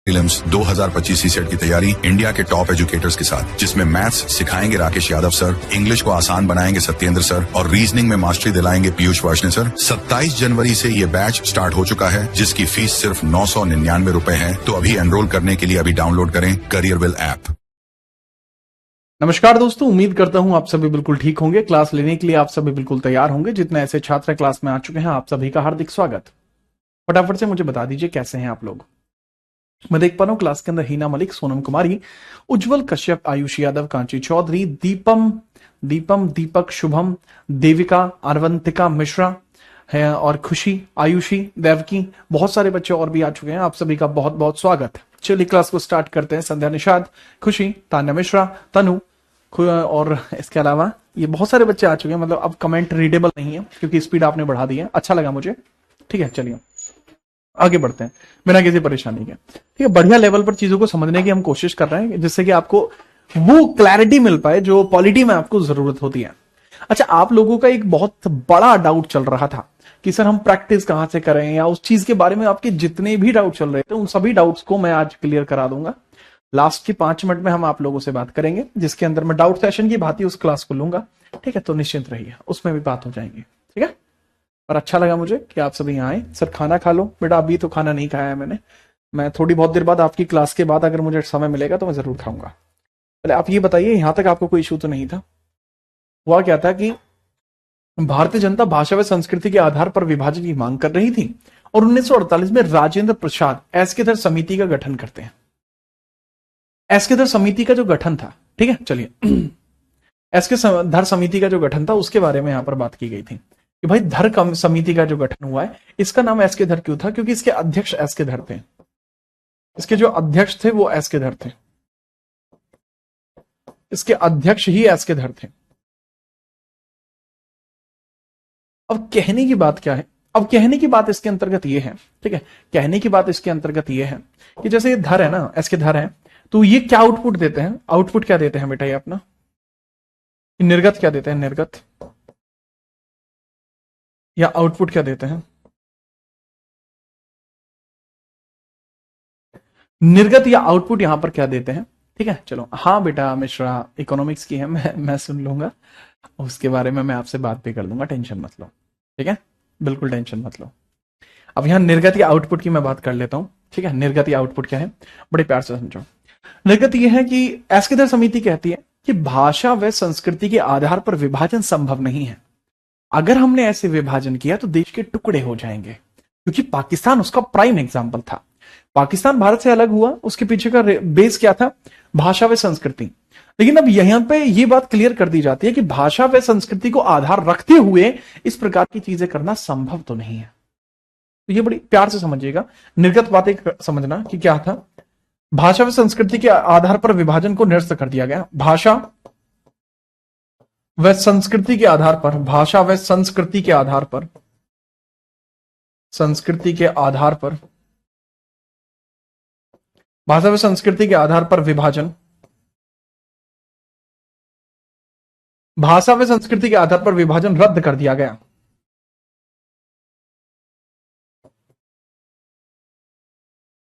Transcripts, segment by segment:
Prelims 2025 CSAT की तैयारी India के टॉप एजुकेटर्स के साथ, जिसमें मैथ्स सिखाएंगे राकेश यादव सर, इंग्लिश को आसान बनाएंगे सत्येंद्र सर और रीजनिंग में मास्टरी दिलाएंगे पीयूष वार्ष्णेय सर। 27 जनवरी से ये बैच स्टार्ट हो चुका है, जिसकी फीस सिर्फ 999 रुपए है। तो अभी एनरोल करने के लिए अभी डाउनलोड करें करियरविल ऐप। नमस्कार दोस्तों, उम्मीद करता हूं आप सभी बिल्कुल ठीक होंगे। क्लास लेने के लिए आप सभी बिल्कुल तैयार होंगे। जितने ऐसे छात्र क्लास में आ चुके हैं, आप सभी का हार्दिक स्वागत। फटाफट से मुझे बता दीजिए कैसे हैं आप लोग। मैं देख पा रहा हूं क्लास के अंदर हीना मलिक, सोनम कुमारी, उज्जवल कश्यप, आयुष यादव, कांची चौधरी, दीपक, शुभम, देविका, अरवंतिका मिश्रा है और खुशी, आयुषी, देवकी, बहुत सारे बच्चे और भी आ चुके हैं। आप सभी का बहुत बहुत स्वागत। चलिए क्लास को स्टार्ट करते हैं। संध्या निषाद, खुशी, तान्या मिश्रा, तनु और इसके अलावा ये बहुत सारे बच्चे आ चुके हैं। मतलब अब कमेंट रीडेबल नहीं है क्योंकि स्पीड आपने बढ़ा दी है। अच्छा लगा मुझे। ठीक है, चलिए आगे बढ़ते हैं बिना किसी परेशानी के। ठीक है, बढ़िया लेवल पर चीजों को समझने की हम कोशिश कर रहे हैं, जिससे कि आपको वो क्लैरिटी मिल पाए जो पॉलिटी में आपको जरूरत होती है। अच्छा, आप लोगों का एक बहुत बड़ा डाउट चल रहा था कि सर हम प्रैक्टिस कहां से करें, या उस चीज के बारे में आपके जितने भी डाउट चल रहे थे उन सभी डाउट्स को मैं आज क्लियर करा दूंगा। लास्ट की 5 मिनट में हम आप लोगों से बात करेंगे, जिसके अंदर मैं डाउट सेशन की भांति उस क्लास को लूंगा। ठीक है, तो निश्चिंत रहिए, उसमें भी बात हो जाएंगी। ठीक है, और अच्छा लगा मुझे कि आप सभी यहाँ आए। सर खाना खा लो बेटा। अभी तो खाना नहीं खाया है मैं थोड़ी बहुत देर बाद आपकी क्लास के बाद अगर मुझे समय मिलेगा तो मैं जरूर खाऊंगा। पहले आप ये बताइए, यहां तक आपको कोई इशू तो नहीं था? हुआ क्या था कि भारतीय जनता भाषा व संस्कृति के आधार पर विभाजन की मांग कर रही थी और 1948 में राजेंद्र प्रसाद एस्केधर समिति का गठन करते हैं। एस्केधर समिति का जो गठन था, ठीक है, चलिए एस्केधर समिति का जो गठन था उसके बारे में यहां पर बात की गई थी कि भाई धर समिति का जो गठन हुआ है, इसका नाम एस्केधर क्यों था? क्योंकि इसके अध्यक्ष एस्केधर थे। इसके जो अध्यक्ष थे वो एस्केधर थे। इसके अध्यक्ष ही एस्केधर थे। अब कहने की बात क्या है? अब कहने की बात इसके अंतर्गत ये है, ठीक है, कहने की बात इसके अंतर्गत ये है कि जैसे ये धर है ना, एस्केधर है, तो ये क्या आउटपुट देते हैं? आउटपुट क्या देते हैं बेटा? ये अपना निर्गत क्या देते हैं? निर्गत या आउटपुट क्या देते हैं? निर्गत या आउटपुट यहां पर क्या देते हैं? ठीक है, चलो। हाँ बेटा मिश्रा, इकोनॉमिक्स की है, मैं सुन लूंगा, उसके बारे में मैं आपसे बात भी कर लूंगा, टेंशन मत लो। ठीक है, बिल्कुल टेंशन मत लो। अब यहां निर्गत या आउटपुट की मैं बात कर लेता हूं। ठीक है, निर्गत या आउटपुट क्या है, बड़े प्यार से समझो। निर्गत यह है कि एस्केधर समिति कहती है कि भाषा व संस्कृति के आधार पर विभाजन संभव नहीं है। अगर हमने ऐसे विभाजन किया तो देश के टुकड़े हो जाएंगे, क्योंकि पाकिस्तान उसका प्राइम एग्जाम्पल था। पाकिस्तान भारत से अलग हुआ, उसके पीछे का बेस क्या था? भाषा व संस्कृति। लेकिन अब यहां पे ये बात क्लियर कर दी जाती है कि भाषा व संस्कृति को आधार रखते हुए इस प्रकार की चीजें करना संभव तो नहीं है। तो ये बड़ी प्यार से समझिएगा, निर्गत बातें समझना कि क्या था। भाषा व संस्कृति के आधार पर विभाजन को निरस्त कर दिया गया। भाषा व संस्कृति के आधार पर, भाषा व संस्कृति के आधार पर, संस्कृति के आधार पर, भाषा व संस्कृति के आधार पर विभाजन, भाषा व संस्कृति के आधार पर विभाजन रद्द कर दिया गया।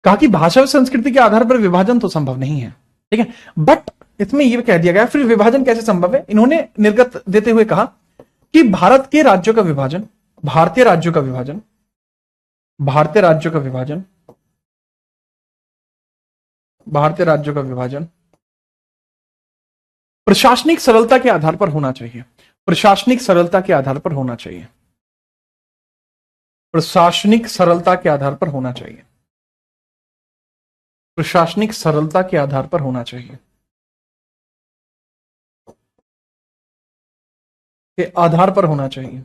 कहा कि भाषा व संस्कृति के आधार पर विभाजन तो संभव नहीं है, ठीक है, बट इसमें यह कह दिया गया फिर विभाजन कैसे संभव है। इन्होंने निर्गत देते हुए कहा कि भारत के राज्यों का विभाजन, भारतीय राज्यों का विभाजन, भारतीय राज्यों का विभाजन, भारतीय राज्यों का विभाजन प्रशासनिक सरलता के आधार पर होना चाहिए। प्रशासनिक सरलता के आधार पर होना चाहिए। प्रशासनिक सरलता के आधार पर होना चाहिए। प्रशासनिक सरलता के आधार पर होना चाहिए। के आधार पर होना चाहिए,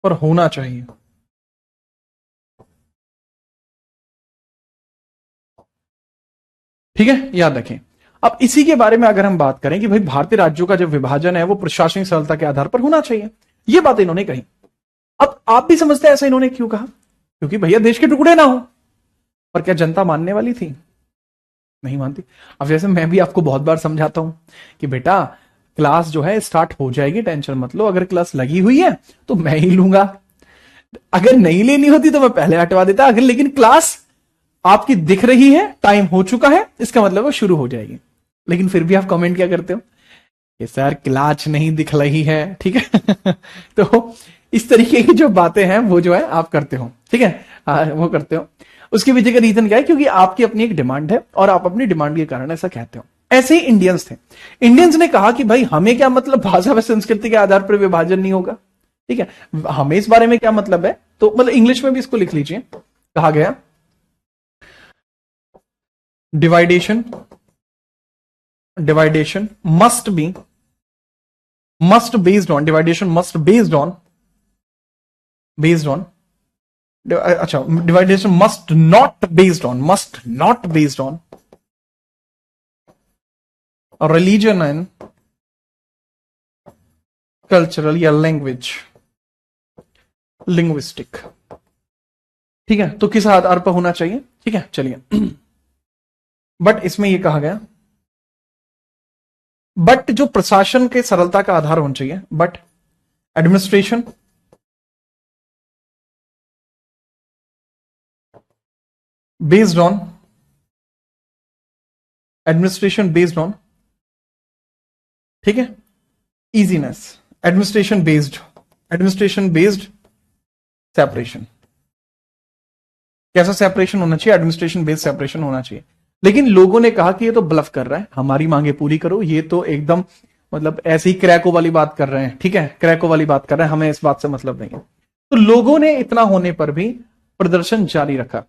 पर होना चाहिए। ठीक है, याद रखें। अब इसी के बारे में अगर हम बात करें कि भाई भारतीय राज्यों का जो विभाजन है वो प्रशासनिक सरलता के आधार पर होना चाहिए, ये बात इन्होंने कही। अब आप भी समझते हैं ऐसा इन्होंने क्यों कहा? क्योंकि भैया देश के टुकड़े ना हो। पर क्या जनता मानने वाली थी? नहीं मानती। अब जैसे मैं भी आपको बहुत बार समझाता हूं कि बेटा क्लास जो है स्टार्ट हो जाएगी, टेंशन मत लो, अगर क्लास लगी हुई है तो मैं ही लूंगा, अगर नहीं लेनी होती तो मैं पहले हटवा देता, अगर लेकिन क्लास आपकी दिख रही है, टाइम हो चुका है, इसका मतलब वो शुरू हो जाएगी। लेकिन फिर भी आप कमेंट क्या करते हो कि सर क्लाच नहीं दिख रही है, ठीक है। तो इस तरीके की जो बातें हैं वो जो है आप करते हो, ठीक है, वो करते हो। उसके पीछे का रीजन क्या है? क्योंकि आपकी अपनी एक डिमांड है और आप अपनी डिमांड के कारण ऐसा कहते हो। ऐसे ही इंडियंस थे। इंडियंस ने कहा कि भाई हमें क्या मतलब भाषा व संस्कृति के आधार पर विभाजन नहीं होगा, ठीक है, हमें इस बारे में क्या मतलब है। तो मतलब इंग्लिश में भी इसको लिख लीजिए, कहा गया डिवाइडेशन must based on अच्छा, डिवाइडेशन must not based on religion and cultural या linguistic, ठीक है। तो किस आधार पर होना चाहिए, ठीक है, चलिए। बट इसमें यह कहा गया बट जो प्रशासन के सरलता का आधार होना चाहिए, बट एडमिनिस्ट्रेशन बेस्ड ऑन ठीक है, इजीनेस, एडमिनिस्ट्रेशन बेस्ड सेपरेशन। कैसा सेपरेशन होना चाहिए? एडमिनिस्ट्रेशन बेस्ड सेपरेशन होना चाहिए। लेकिन लोगों ने कहा कि ये तो ब्लफ कर रहा है, हमारी मांगे पूरी करो, ये तो एकदम मतलब ऐसे ही क्रैको वाली बात कर रहे हैं, ठीक है, क्रैको वाली बात कर रहे हैं, हमें इस बात से मतलब नहीं है। तो लोगों ने इतना होने पर भी प्रदर्शन जारी रखा।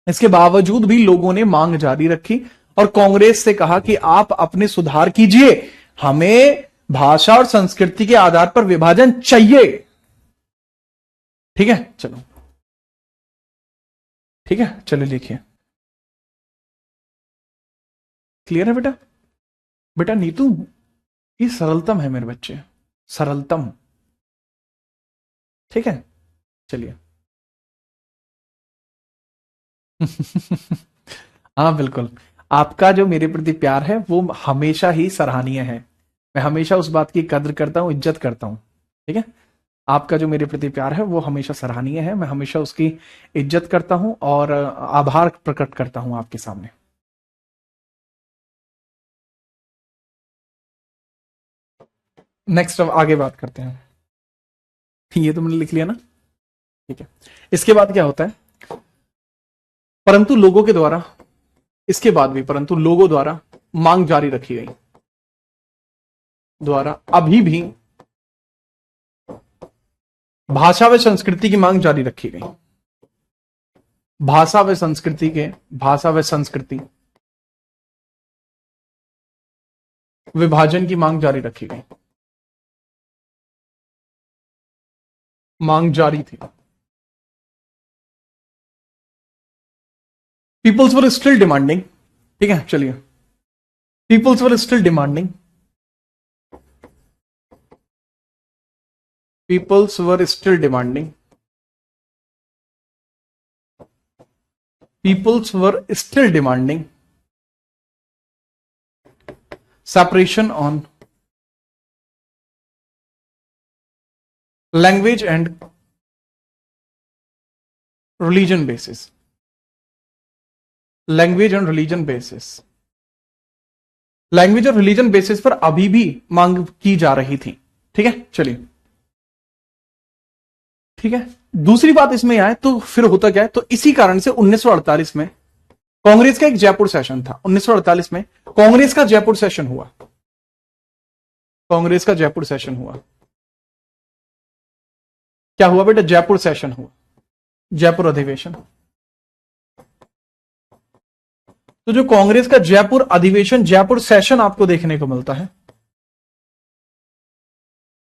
इसके बावजूद भी लोगों ने मांग जारी रखी और कांग्रेस से कहा कि आप अपने सुधार कीजिए, हमें भाषा और संस्कृति के आधार पर विभाजन चाहिए, ठीक है। चलो ठीक है, चलो लिखिए। क्लियर है बेटा? बेटा नीतू, ये सरलतम है मेरे बच्चे, सरलतम, ठीक है, चलिए। हाँ बिल्कुल, आपका जो मेरे प्रति प्यार है वो हमेशा ही सराहनीय है। मैं हमेशा उस बात की कद्र करता हूं, इज्जत करता हूं, ठीक है। आपका जो मेरे प्रति प्यार है वो हमेशा सराहनीय है, मैं हमेशा उसकी इज्जत करता हूं और आभार प्रकट करता हूं आपके सामने। नेक्स्ट अब आगे बात करते हैं। ये तो मैंने लिख लिया ना, ठीक है। इसके बाद क्या होता है? परंतु लोगों के द्वारा, इसके बाद भी परंतु लोगों द्वारा मांग जारी रखी गई, द्वारा अभी भी भाषा व संस्कृति की मांग जारी रखी गई। भाषा व संस्कृति विभाजन की मांग जारी रखी गई, मांग जारी थी। पीपल्स वर स्टिल डिमांडिंग, ठीक है, चलिए। Peoples were still demanding, peoples were still demanding, peoples were still demanding separation on language and religion basis, language and religion basis, language और रिलीजन बेसिस पर अभी भी मांग की जा रही थी, ठीक है, चलिए, ठीक है। दूसरी बात इसमें आए तो फिर होता क्या है, तो इसी कारण से 1948 में कांग्रेस का एक जयपुर सेशन था। 1948 में कांग्रेस का जयपुर सेशन हुआ, कांग्रेस का जयपुर सेशन हुआ। क्या हुआ बेटा? जयपुर सेशन हुआ, जयपुर अधिवेशन। तो जो कांग्रेस का जयपुर अधिवेशन, जयपुर सेशन आपको देखने को मिलता है,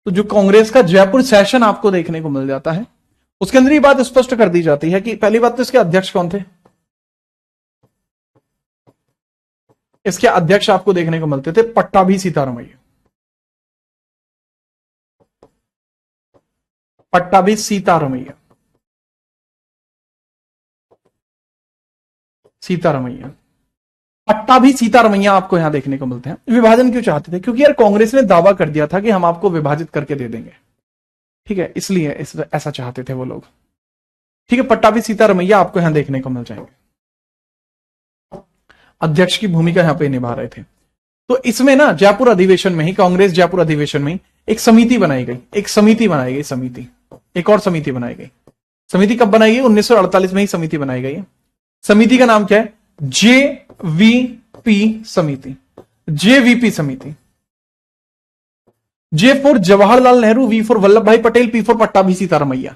तो जो कांग्रेस का जयपुर सेशन आपको देखने को मिल जाता है, उसके अंदर ये बात स्पष्ट कर दी जाती है कि पहली बात तो इसके अध्यक्ष कौन थे? इसके अध्यक्ष आपको देखने को मिलते थे पट्टाभी सीतारमैया, पट्टाभी सीतारमैया, सीतारमैया, पट्टाभी सीतारमैया आपको यहां देखने को मिलते हैं। विभाजन क्यों चाहते थे? क्योंकि यार कांग्रेस ने दावा कर दिया था कि हम आपको विभाजित करके दे देंगे, ठीक है, इसलिए ऐसा चाहते थे वो लोग। ठीक है, पट्टाभी सीतारमैया आपको यहां देखने को मिल जाएंगे, अध्यक्ष की भूमिका यहां पे निभा रहे थे। तो इसमें ना जयपुर अधिवेशन में ही, कांग्रेस जयपुर अधिवेशन में ही एक समिति बनाई गई, एक और समिति बनाई गई। समिति कब बनाई गई? 1948 में ही समिति बनाई गई है। समिति का नाम क्या है? जेवीपी समिति। जेवीपी समिति, J for Jawaharlal Nehru, V for Vallabh bhai Patel, P for Pattabhi Sitaramayya.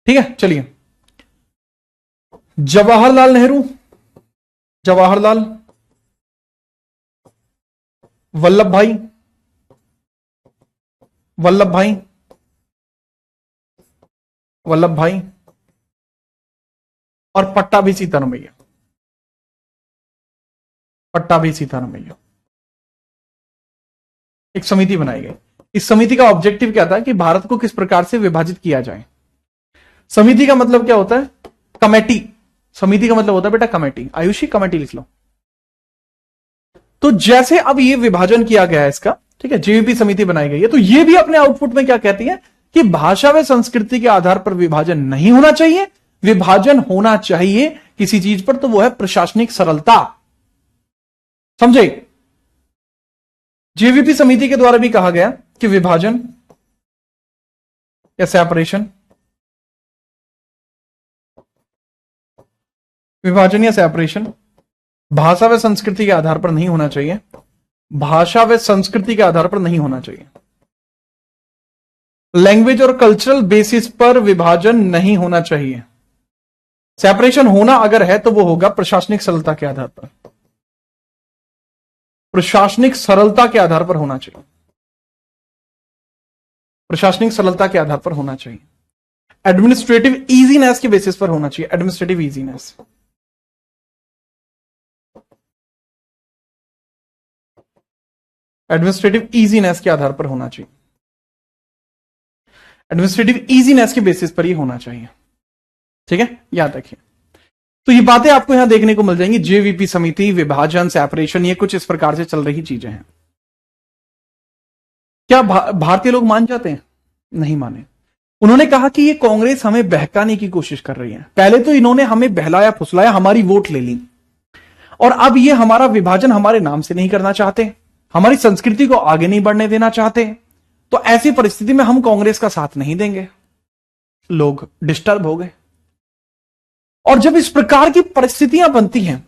ठीक है, चलिए, जवाहरलाल नेहरू, जवाहरलाल, वल्लभ भाई, वल्लभ भाई, वल्लभ भाई और पट्टाभी सीतारमैया, पट्टाभी सीतारमैया। एक समिति बनाई गई। इस समिति का ऑब्जेक्टिव क्या था कि भारत को किस प्रकार से विभाजित किया जाए। समिति का मतलब क्या होता है? कमेटी। समिति का मतलब होता है बेटा कमेटी। आयुषी, कमेटी लिख लो। तो जैसे अब ये विभाजन किया गया है इसका, ठीक है, जेवीपी समिति बनाई गई है, तो ये भी अपने आउटपुट में क्या कहती है कि भाषा व संस्कृति के आधार पर विभाजन नहीं होना चाहिए। विभाजन होना चाहिए किसी चीज पर, तो वो है प्रशासनिक सरलता। समझे? जेवीपी समिति के द्वारा भी कहा गया कि विभाजन या सेपरेशन, विभाजन या सेपरेशन भाषा व संस्कृति के आधार पर नहीं होना चाहिए। भाषा व संस्कृति के आधार पर नहीं होना चाहिए। लैंग्वेज और कल्चरल बेसिस पर विभाजन नहीं होना चाहिए। सेपरेशन होना अगर है तो वो होगा प्रशासनिक सरलता के आधार पर। प्रशासनिक सरलता के आधार पर होना चाहिए। प्रशासनिक सरलता के आधार पर होना चाहिए। एडमिनिस्ट्रेटिव इजीनेस के बेसिस पर होना चाहिए। एडमिनिस्ट्रेटिव इजीनेस, एडमिनिस्ट्रेटिव इजीनेस के आधार पर होना चाहिए। एडमिनिस्ट्रेटिव इजीनेस के बेसिस पर ही होना चाहिए। ठीक है, याद रखिए। तो ये बातें आपको यहां देखने को मिल जाएंगी। जेवीपी समिति, विभाजन, सेपरेशन, ये कुछ इस प्रकार से चल रही चीजें हैं। क्या भारतीय लोग मान जाते हैं? नहीं माने। उन्होंने कहा कि ये कांग्रेस हमें बहकाने की कोशिश कर रही है। पहले तो इन्होंने हमें बहलाया फुसलाया, हमारी वोट ले ली, और अब ये हमारा विभाजन हमारे नाम से नहीं करना चाहते, हमारी संस्कृति को आगे नहीं बढ़ने देना चाहते। तो ऐसी परिस्थिति में हम कांग्रेस का साथ नहीं देंगे। लोग डिस्टर्ब हो गए। और जब इस प्रकार की परिस्थितियां बनती हैं,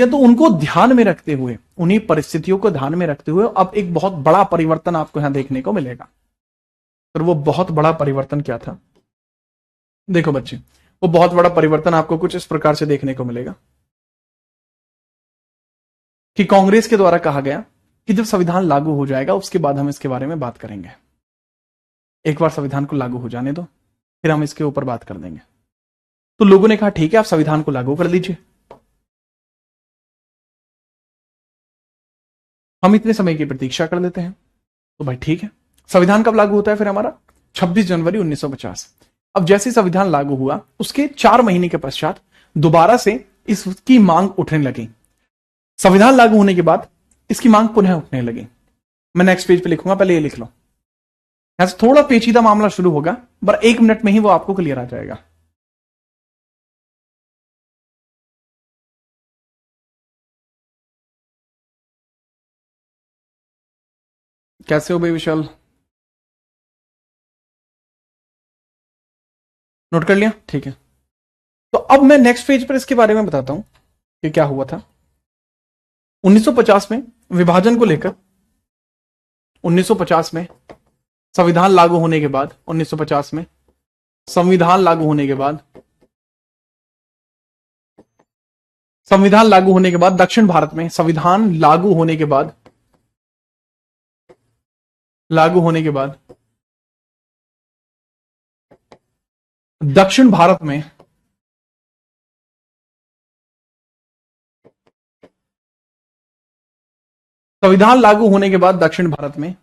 तो उनको ध्यान में रखते हुए, उन्हीं परिस्थितियों को ध्यान में रखते हुए अब एक बहुत बड़ा परिवर्तन आपको यहां देखने को मिलेगा। और वो बहुत बड़ा परिवर्तन क्या था? देखो बच्चे, वो बहुत बड़ा परिवर्तन आपको कुछ इस प्रकार से देखने को मिलेगा कि कांग्रेस के द्वारा कहा गया कि जब संविधान लागू हो जाएगा उसके बाद हम इसके बारे में बात करेंगे। एक बार संविधान को लागू हो जाने दो, फिर हम इसके ऊपर बात कर देंगे। तो लोगों ने कहा ठीक है, आप संविधान को लागू कर दीजिए, हम इतने समय की प्रतीक्षा कर लेते हैं। तो भाई ठीक है, संविधान कब लागू होता है फिर हमारा? 26 जनवरी 1950। अब जैसे संविधान लागू हुआ उसके 4 महीने के पश्चात दोबारा से इसकी मांग उठने लगी। संविधान लागू होने के बाद इसकी मांग पुनः उठने लगी। मैं नेक्स्ट पेज पे लिखूंगा, पहले ये लिख लो। ऐसे थोड़ा पेचीदा मामला शुरू होगा, पर 1 मिनट में ही वो आपको क्लियर आ जाएगा। कैसे हो भाई विशाल? नोट कर लिया? ठीक है। तो अब मैं नेक्स्ट पेज पर इसके बारे में बताता हूं कि क्या हुआ था 1950 में विभाजन को लेकर। 1950 में संविधान लागू होने के बाद, 1950 में संविधान लागू होने के बाद, संविधान लागू होने के बाद दक्षिण भारत में, संविधान लागू होने के बाद, दक्षिण भारत में संविधान लागू होने के बाद दक्षिण भारत में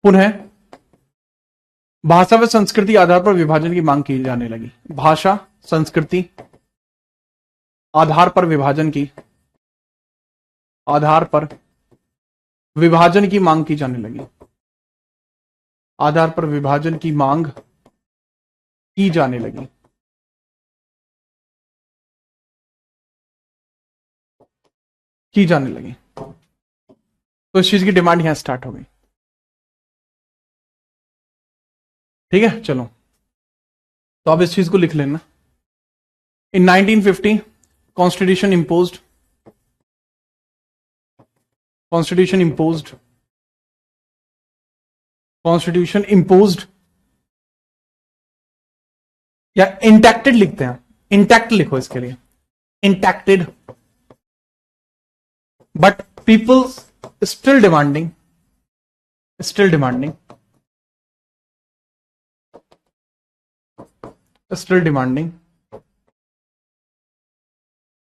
पुनः भाषा व संस्कृति आधार पर विभाजन की मांग की जाने लगी। भाषा संस्कृति आधार पर विभाजन की, आधार पर विभाजन की मांग की जाने लगी, आधार पर विभाजन की मांग की जाने लगी। की जाने लगी तो इस चीज की डिमांड यहां स्टार्ट हो गई। ठीक है, चलो तो अब इस चीज को लिख लेना। In 1950 constitution imposed, constitution imposed, constitution imposed, या इंटैक्टेड लिखते हैं, इंटैक्ट लिखो इसके लिए, intacted, but people still demanding, still demanding, still demanding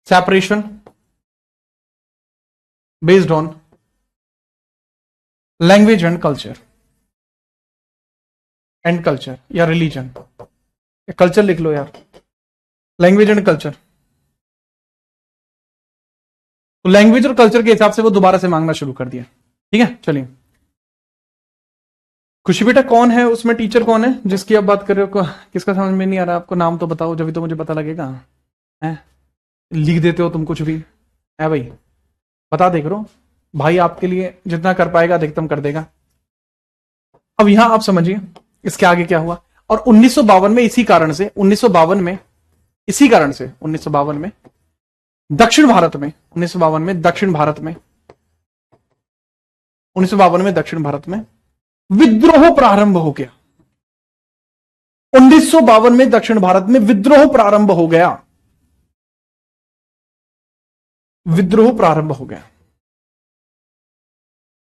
separation based on language and culture या religion, या कल्चर लिख लो यार, लैंग्वेज एंड कल्चर। तो लैंग्वेज और कल्चर के हिसाब से वो दोबारा से मांगना शुरू कर दिया। ठीक है, चलिए। खुशी बेटा कौन है उसमें, टीचर कौन है जिसकी आप बात कर रहे हो? किसका समझ में नहीं आ रहा आपको? नाम तो बताओ, जब तो मुझे पता लगेगा। है लिख देते हो तुम कुछ भी है भाई, बता दे करो भाई, आपके लिए जितना कर पाएगा अधिकतम कर देगा। अब यहां आप समझिए इसके आगे क्या हुआ। और 1952 में इसी कारण से 1952 में इसी कारण से 1952 में दक्षिण भारत में 1952 में दक्षिण भारत में 1952 में दक्षिण भारत में विद्रोह प्रारंभ हो गया। 1952 में दक्षिण भारत में विद्रोह प्रारंभ हो गया, विद्रोह प्रारंभ हो गया,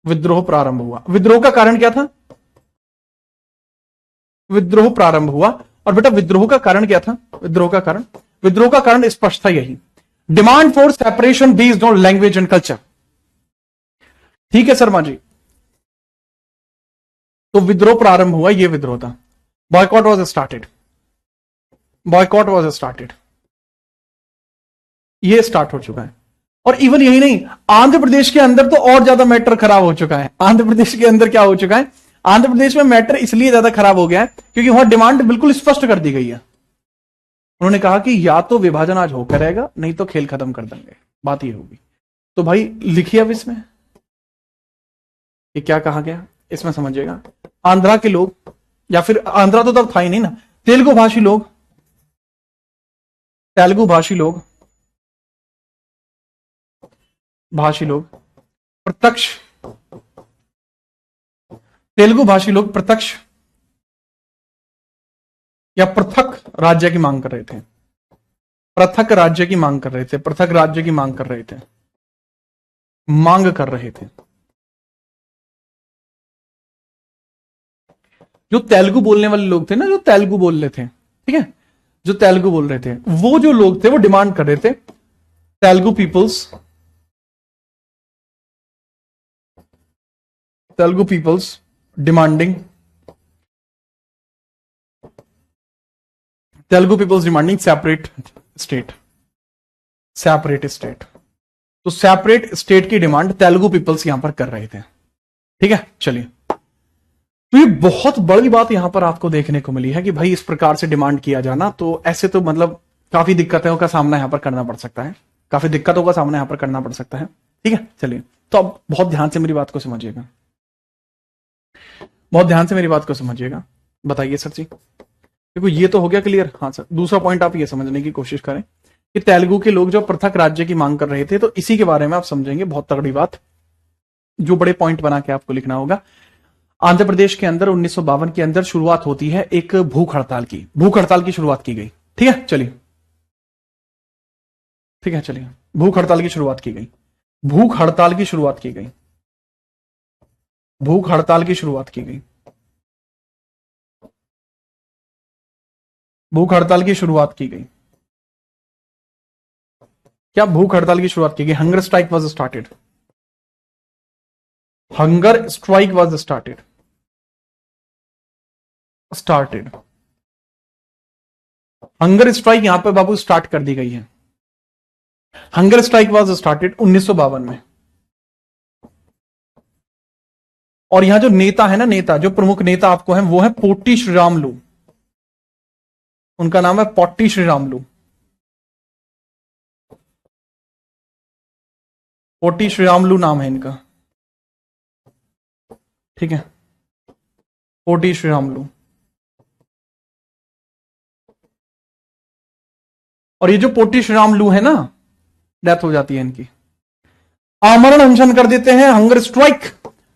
विद्रोह प्रारंभ हुआ। विद्रोह का कारण क्या था? विद्रोह प्रारंभ हुआ, और बेटा विद्रोह का कारण क्या था? विद्रोह का कारण स्पष्ट था, यही demand for separation based on language and culture. ठीक है शर्मा जी, तो विद्रोह प्रारंभ हुआ, यह विद्रोह था। Boycott was started, boycott was started, यह स्टार्ट हो चुका है। और इवन यही नहीं, आंध्र प्रदेश के अंदर तो और ज्यादा मैटर खराब हो चुका है। आंध्र प्रदेश के अंदर क्या हो चुका है? आंध्र प्रदेश में मैटर इसलिए ज्यादा खराब हो गया है क्योंकि वहां डिमांड बिल्कुल स्पष्ट कर दी गई है। उन्होंने कहा कि या तो विभाजन आज होकर रहेगा, नहीं तो खेल खत्म कर देंगे, बात ये होगी। तो भाई लिखिए अब इसमें ये क्या कहा गया, इसमें समझिएगा। आंध्रा के लोग, या फिर आंध्रा तो तब था ही नहीं ना, तेलुगु भाषी लोग, प्रत्यक्ष, तेलुगु भाषी लोग प्रत्यक्ष या पृथक राज्य की मांग कर रहे थे, पृथक राज्य की मांग कर रहे थे, पृथक राज्य की मांग कर रहे थे, मांग कर रहे थे। जो तेलुगु बोलने वाले लोग थे ना, जो तेलुगु बोल रहे थे, ठीक है, जो तेलुगु बोल रहे थे, वो जो लोग थे वो डिमांड कर रहे थे, Telugu peoples demanding, Telugu peoples demanding separate state. तो सेपरेट स्टेट की डिमांड तेलुगु पीपल्स यहां पर कर रहे थे। ठीक है, चलिए। तो ये बहुत बड़ी बात यहां पर आपको देखने को मिली है कि भाई इस प्रकार से डिमांड किया जाना, तो ऐसे तो मतलब काफी दिक्कतों का सामना यहां पर करना पड़ सकता है, काफी दिक्कतों का सामना यहां पर करना पड़ सकता है। ठीक है, चलिए। तो अब बहुत ध्यान से मेरी बात को समझिएगा, बहुत ध्यान से मेरी बात को समझिएगा। बताइए सर जी, देखो ये तो हो गया क्लियर। हाँ सर, दूसरा पॉइंट आप ये समझने की कोशिश करें कि तेलुगु के लोग जो पृथक राज्य की मांग कर रहे थे, तो इसी के बारे में आप समझेंगे। बहुत तगड़ी बात, जो बड़े पॉइंट बना के आपको लिखना होगा। आंध्र प्रदेश के अंदर 1952 के अंदर शुरुआत होती है एक भूख हड़ताल की शुरुआत की गई। ठीक है, चलिए, ठीक है, चलिए। भूख हड़ताल की शुरुआत की गई, भूख हड़ताल की शुरुआत की गई, भूख हड़ताल की शुरुआत की गई, भूख हड़ताल की शुरुआत की गई। क्या भूख हड़ताल की शुरुआत की गई? Hunger strike was started, hunger strike was started, hunger strike यहां पे बाबू स्टार्ट कर दी गई है। हंगर स्ट्राइक वॉज स्टार्टेड 1952 में, और यहां जो नेता है ना, नेता जो प्रमुख नेता आपको है वो है पोट्टी श्रीरामुलु। उनका नाम है पोट्टी श्रीरामुलु। पोट्टी श्रीरामुलु नाम है इनका, ठीक है, पोट्टी श्रीरामुलु। और ये जो पोट्टी श्रीरामुलु है ना, डेथ हो जाती है इनकी, आमरण अनशन कर देते हैं, हंगर स्ट्राइक,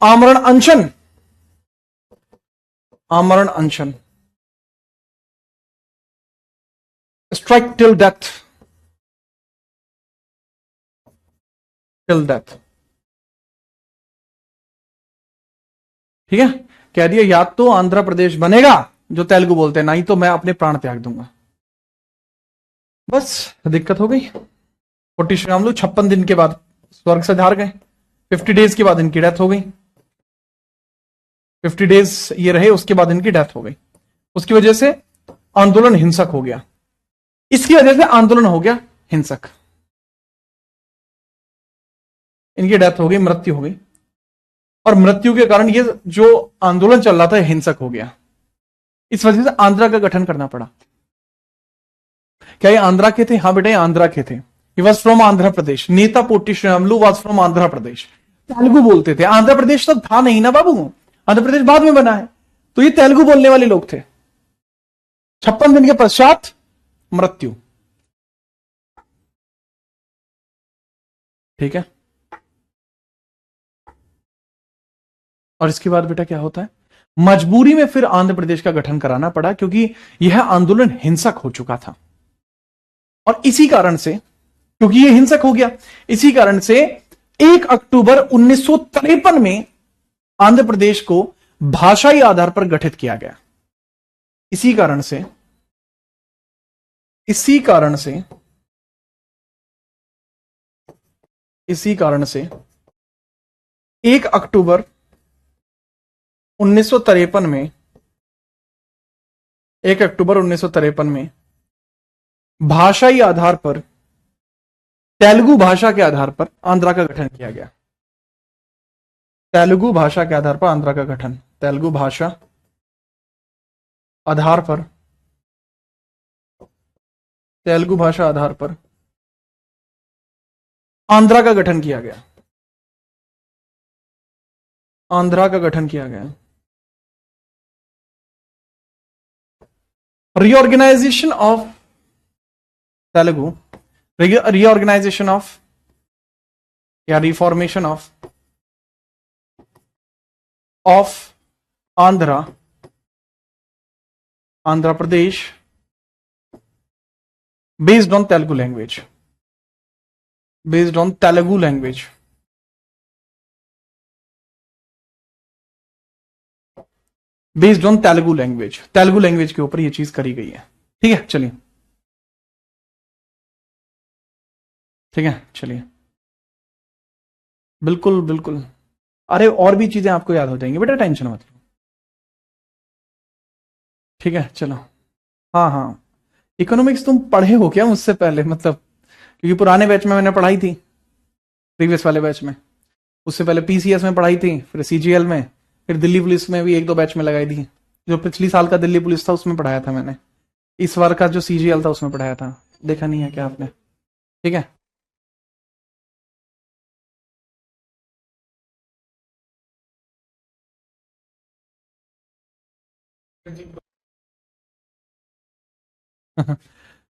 आमरण अनशन, आमरण अनशन, strike till death, till death. ठीक है, कह दिया या तो आंध्र प्रदेश बनेगा जो तेलुगु बोलते हैं, नहीं तो मैं अपने प्राण त्याग दूंगा। बस दिक्कत हो गई। पोट्टी श्रीरामुलु 56 दिन के बाद स्वर्ग से धार गए। 50 डेज के बाद इनकी डेथ हो गई। 50 डेज ये रहे, उसके बाद इनकी डेथ हो गई। उसकी वजह से आंदोलन हिंसक हो गया। इसकी वजह से आंदोलन हो गया हिंसक, इनकी डेथ हो गई, मृत्यु हो गई। और मृत्यु के कारण ये जो आंदोलन चल रहा था हिंसक हो गया। इस वजह से आंध्रा का गठन करना पड़ा। क्या ये आंध्रा के थे? हाँ बेटा, ये आंध्रा के थे। He was from Andhra Pradesh. नेता पोट्टी श्रीरामुलु वॉज फ्रॉम आंध्र प्रदेश। तेलुगु बोलते थे। आंध्र प्रदेश तो था नहीं ना बाबू, आंध्र प्रदेश बाद में बना है। तो ये तेलुगु बोलने वाले लोग थे। 56 दिन के पश्चात मृत्यु। ठीक है, और इसके बाद बेटा क्या होता है? मजबूरी में फिर आंध्र प्रदेश का गठन कराना पड़ा, क्योंकि यह आंदोलन हिंसक हो चुका था। और इसी कारण से, क्योंकि यह हिंसक हो गया, इसी कारण से 1 अक्टूबर 1953 में आंध्र प्रदेश को भाषाई आधार पर गठित किया गया। इसी कारण से 1 अक्टूबर 1953 में 1 अक्टूबर 1953 में भाषाई आधार पर, तेलुगु भाषा के आधार पर आंध्रा का गठन किया गया। तेलुगु भाषा के आधार पर आंध्रा का गठन, तेलुगु भाषा आधार पर, तेलुगु भाषा आधार पर आंध्रा का गठन किया गया। आंध्रा का गठन किया गया। Reorganisation of Telugu, reorganisation of या reformation of Andhra Pradesh based on Telugu language, based on Telugu language, based on Telugu language, Telugu language के ऊपर यह चीज करी गई है। ठीक है, चलिए, ठीक है, चलिए, बिल्कुल बिल्कुल। अरे और भी चीजें आपको याद हो जाएंगी बेटा, टेंशन मत लो। ठीक है, चलो। हाँ हाँ, इकोनॉमिक्स तुम पढ़े हो क्या मुझसे पहले? मतलब क्योंकि पुराने बैच में मैंने पढ़ाई थी, प्रीवियस वाले बैच में। उससे पहले पीसीएस में पढ़ाई थी, फिर सीजीएल में, फिर दिल्ली पुलिस में भी 1-2 बैच में लगाई थी। जो पिछली साल का दिल्ली पुलिस था उसमें पढ़ाया था मैंने। इस बार का जो सीजीएल था उसमें पढ़ाया था। देखा नहीं है क्या आपने? ठीक है,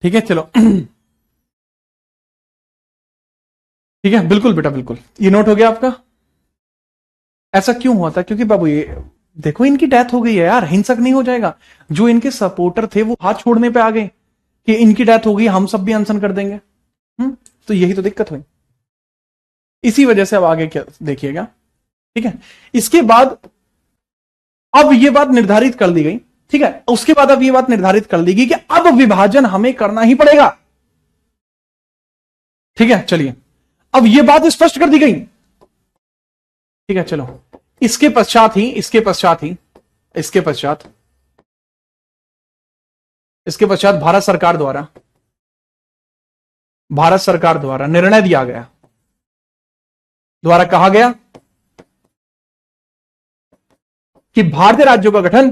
ठीक है, चलो। ठीक है, बिल्कुल बेटा, बिल्कुल। ये नोट हो गया आपका? ऐसा क्यों हुआ था? क्योंकि बाबू ये देखो, इनकी डेथ हो गई है यार, हिंसक नहीं हो जाएगा? जो इनके सपोर्टर थे वो हाथ छोड़ने पे आ गए कि इनकी डेथ हो गई, हम सब भी अनशन कर देंगे। तो यही तो दिक्कत हुई। इसी वजह से अब आगे क्या देखिएगा। ठीक है, इसके बाद अब ये बात निर्धारित कर दी गई। ठीक है, उसके बाद अब ये बात निर्धारित कर दी गई कि अब विभाजन हमें करना ही पड़ेगा। ठीक है, चलिए, अब ये बात स्पष्ट कर दी गई। ठीक है, चलो। इसके पश्चात भारत सरकार द्वारा निर्णय दिया गया, द्वारा कहा गया कि भारतीय राज्यों का गठन,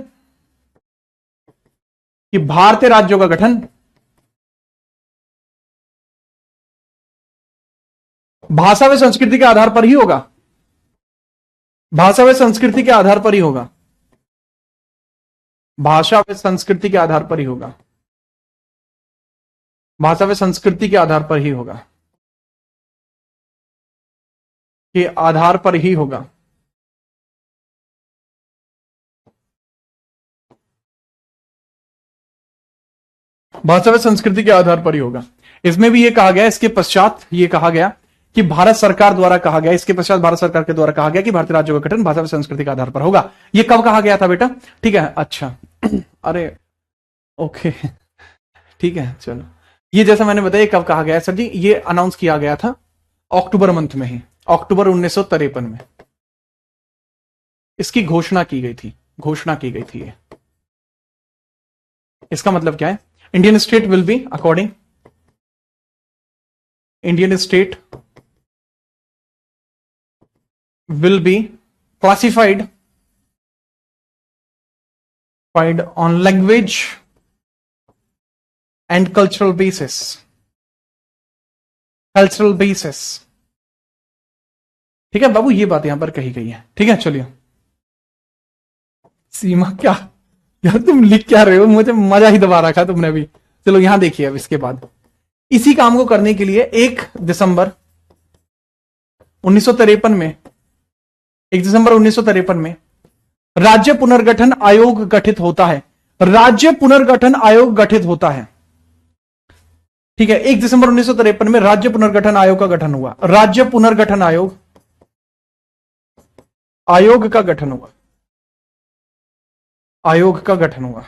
कि भारतीय राज्यों का गठन भाषा व संस्कृति के आधार पर ही होगा, भाषा व संस्कृति के आधार पर ही होगा, भाषा व संस्कृति के आधार पर ही होगा, भाषा व संस्कृति के आधार पर ही होगा, के आधार पर ही होगा। भाषा व संस्कृति के आधार पर ही होगा। इसमें भी ये कहा गया, इसके पश्चात ये कहा गया कि भारत सरकार द्वारा कहा गया, इसके पश्चात भारत सरकार के द्वारा कहा गया कि भारतीय राज्यों का गठन भाषा व संस्कृति के आधार पर होगा। ये कब कहा गया था बेटा? ठीक है, अच्छा अरे ओके ठीक है, चलो ये जैसा मैंने बताया कब कहा गया सर जी, ये अनाउंस किया गया था अक्टूबर मंथ में ही, अक्टूबर 1953 में इसकी घोषणा की गई थी, घोषणा की गई थी ये। इसका मतलब क्या है? Indian state will be according, Indian state will be classified on language and cultural basis, cultural basis। ठीक है बाबू, ये बात यहां पर कही गई है। ठीक है, चलिए सीमा, क्या यार तुम लिख क्या रहे हो? मुझे मजा ही दबा रखा तुमने भी। चलो यहां देखिए, अब इसके बाद इसी काम को करने के लिए 1 दिसंबर 1953 में, 1 दिसंबर 1953 में राज्य पुनर्गठन आयोग गठित होता है, राज्य पुनर्गठन आयोग गठित होता है। ठीक है, 1 दिसंबर 1953 में राज्य पुनर्गठन आयोग का गठन हुआ, राज्य पुनर्गठन आयोग, आयोग का गठन हुआ, आयोग का गठन हुआ।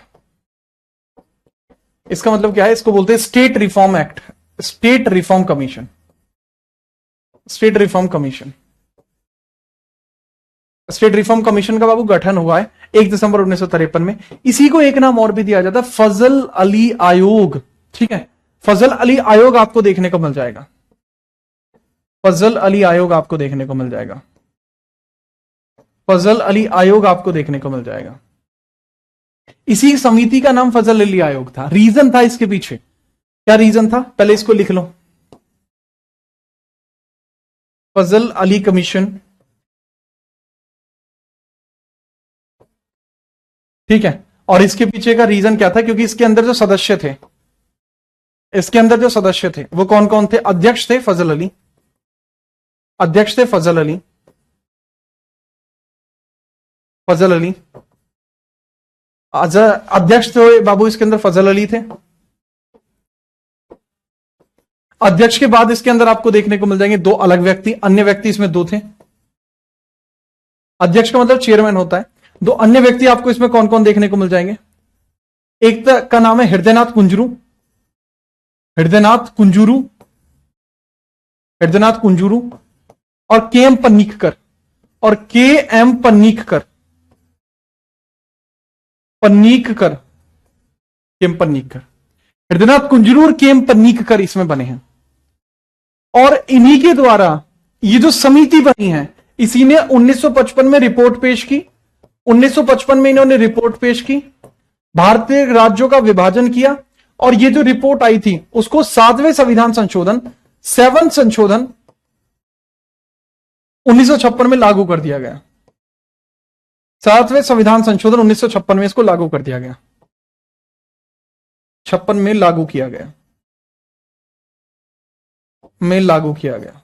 इसका मतलब क्या है? इसको बोलते हैं state reform act, state reform commission, state reform commission. State reform commission का बाबू गठन हुआ है 1 दिसंबर 1953 में। इसी को एक नाम और भी दिया जाता है, फजल अली आयोग। ठीक है, फजल अली आयोग आपको देखने को मिल जाएगा, फजल अली आयोग आपको देखने को मिल जाएगा, फजल अली आयोग आपको देखने को मिल जाएगा। इसी समिति का नाम फजल अली आयोग था। रीजन था इसके पीछे, क्या रीजन था? पहले इसको लिख लो, फजल अली कमीशन। ठीक है, और इसके पीछे का रीजन क्या था? क्योंकि इसके अंदर जो सदस्य थे, इसके अंदर जो सदस्य थे वो कौन कौन थे? अध्यक्ष थे फजल अली, अध्यक्ष थे फजल अली, फजल अली अध्यक्ष थे बाबू, इसके अंदर फजल अली थे। अध्यक्ष के बाद इसके अंदर आपको देखने को मिल जाएंगे 2 अलग व्यक्ति, अन्य व्यक्ति इसमें 2 थे। अध्यक्ष का मतलब चेयरमैन होता है। 2 अन्य व्यक्ति आपको इसमें कौन कौन देखने को मिल जाएंगे? एक का नाम है हृदयनाथ कुंजरू, हृदयनाथ कुंजरू, हृदयनाथ कुंजरू, और के एम पन्नीककर, और के एम पन्नीककर, पन्नीककर, के एम पन्नीककर, हृदयनाथ कुंजरू और के एम पन्नीककर इसमें बने हैं। और इन्हीं के द्वारा ये जो समिति बनी है, इसी ने 1955 में रिपोर्ट पेश की, 1955 में इन्होंने रिपोर्ट पेश की, भारतीय राज्यों का विभाजन किया, और ये जो रिपोर्ट आई थी उसको 7वें संविधान संशोधन, 7 संशोधन 1956 में लागू कर दिया गया। 7वें संविधान संशोधन 1956 में इसको लागू कर दिया गया, 56 में लागू किया गया, में लागू किया गया,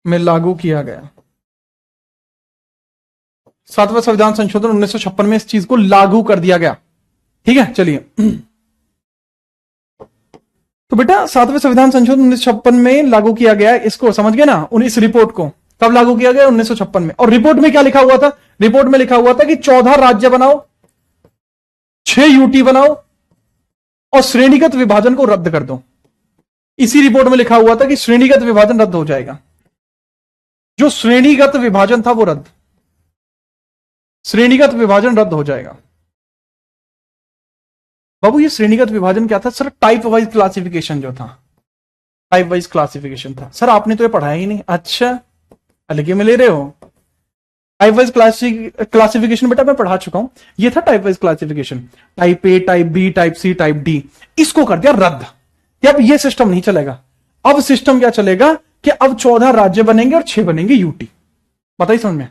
में लागू किया गया। 7वां संविधान संशोधन 1956 में इस चीज को लागू कर दिया गया। ठीक है, चलिए तो बेटा 7वें संविधान संशोधन 1956 में लागू किया गया, इसको समझ गए ना? इस रिपोर्ट को कब लागू किया गया? 1956 में। और रिपोर्ट में क्या लिखा हुआ था? रिपोर्ट में लिखा हुआ था कि 14 राज्य बनाओ, 6 यूटी बनाओ, और श्रेणीगत विभाजन को रद्द कर दो। इसी रिपोर्ट में लिखा हुआ था कि श्रेणीगत विभाजन रद्द हो जाएगा। जो श्रेणीगत विभाजन था वो रद्द, श्रेणीगत विभाजन रद्द हो जाएगा। बाबू ये श्रेणीगत विभाजन क्या था सर? टाइप वाइज क्लासिफिकेशन जो था, टाइप वाइज क्लासिफिकेशन था। सर आपने तो ये पढ़ाया ही नहीं। अच्छा, अलग में ले रहे हो? टाइप वाइज क्लासिफिकेशन बेटा मैं पढ़ा चुका हूं, ये था type wise classification, type A, type B, type C, type D, इसको कर दिया रद्द कि अब ये सिस्टम नहीं चलेगा। अब सिस्टम क्या चलेगा कि अब 14 राज्य बनेंगे और 6 बनेंगे यूटी। बताइए समझ में?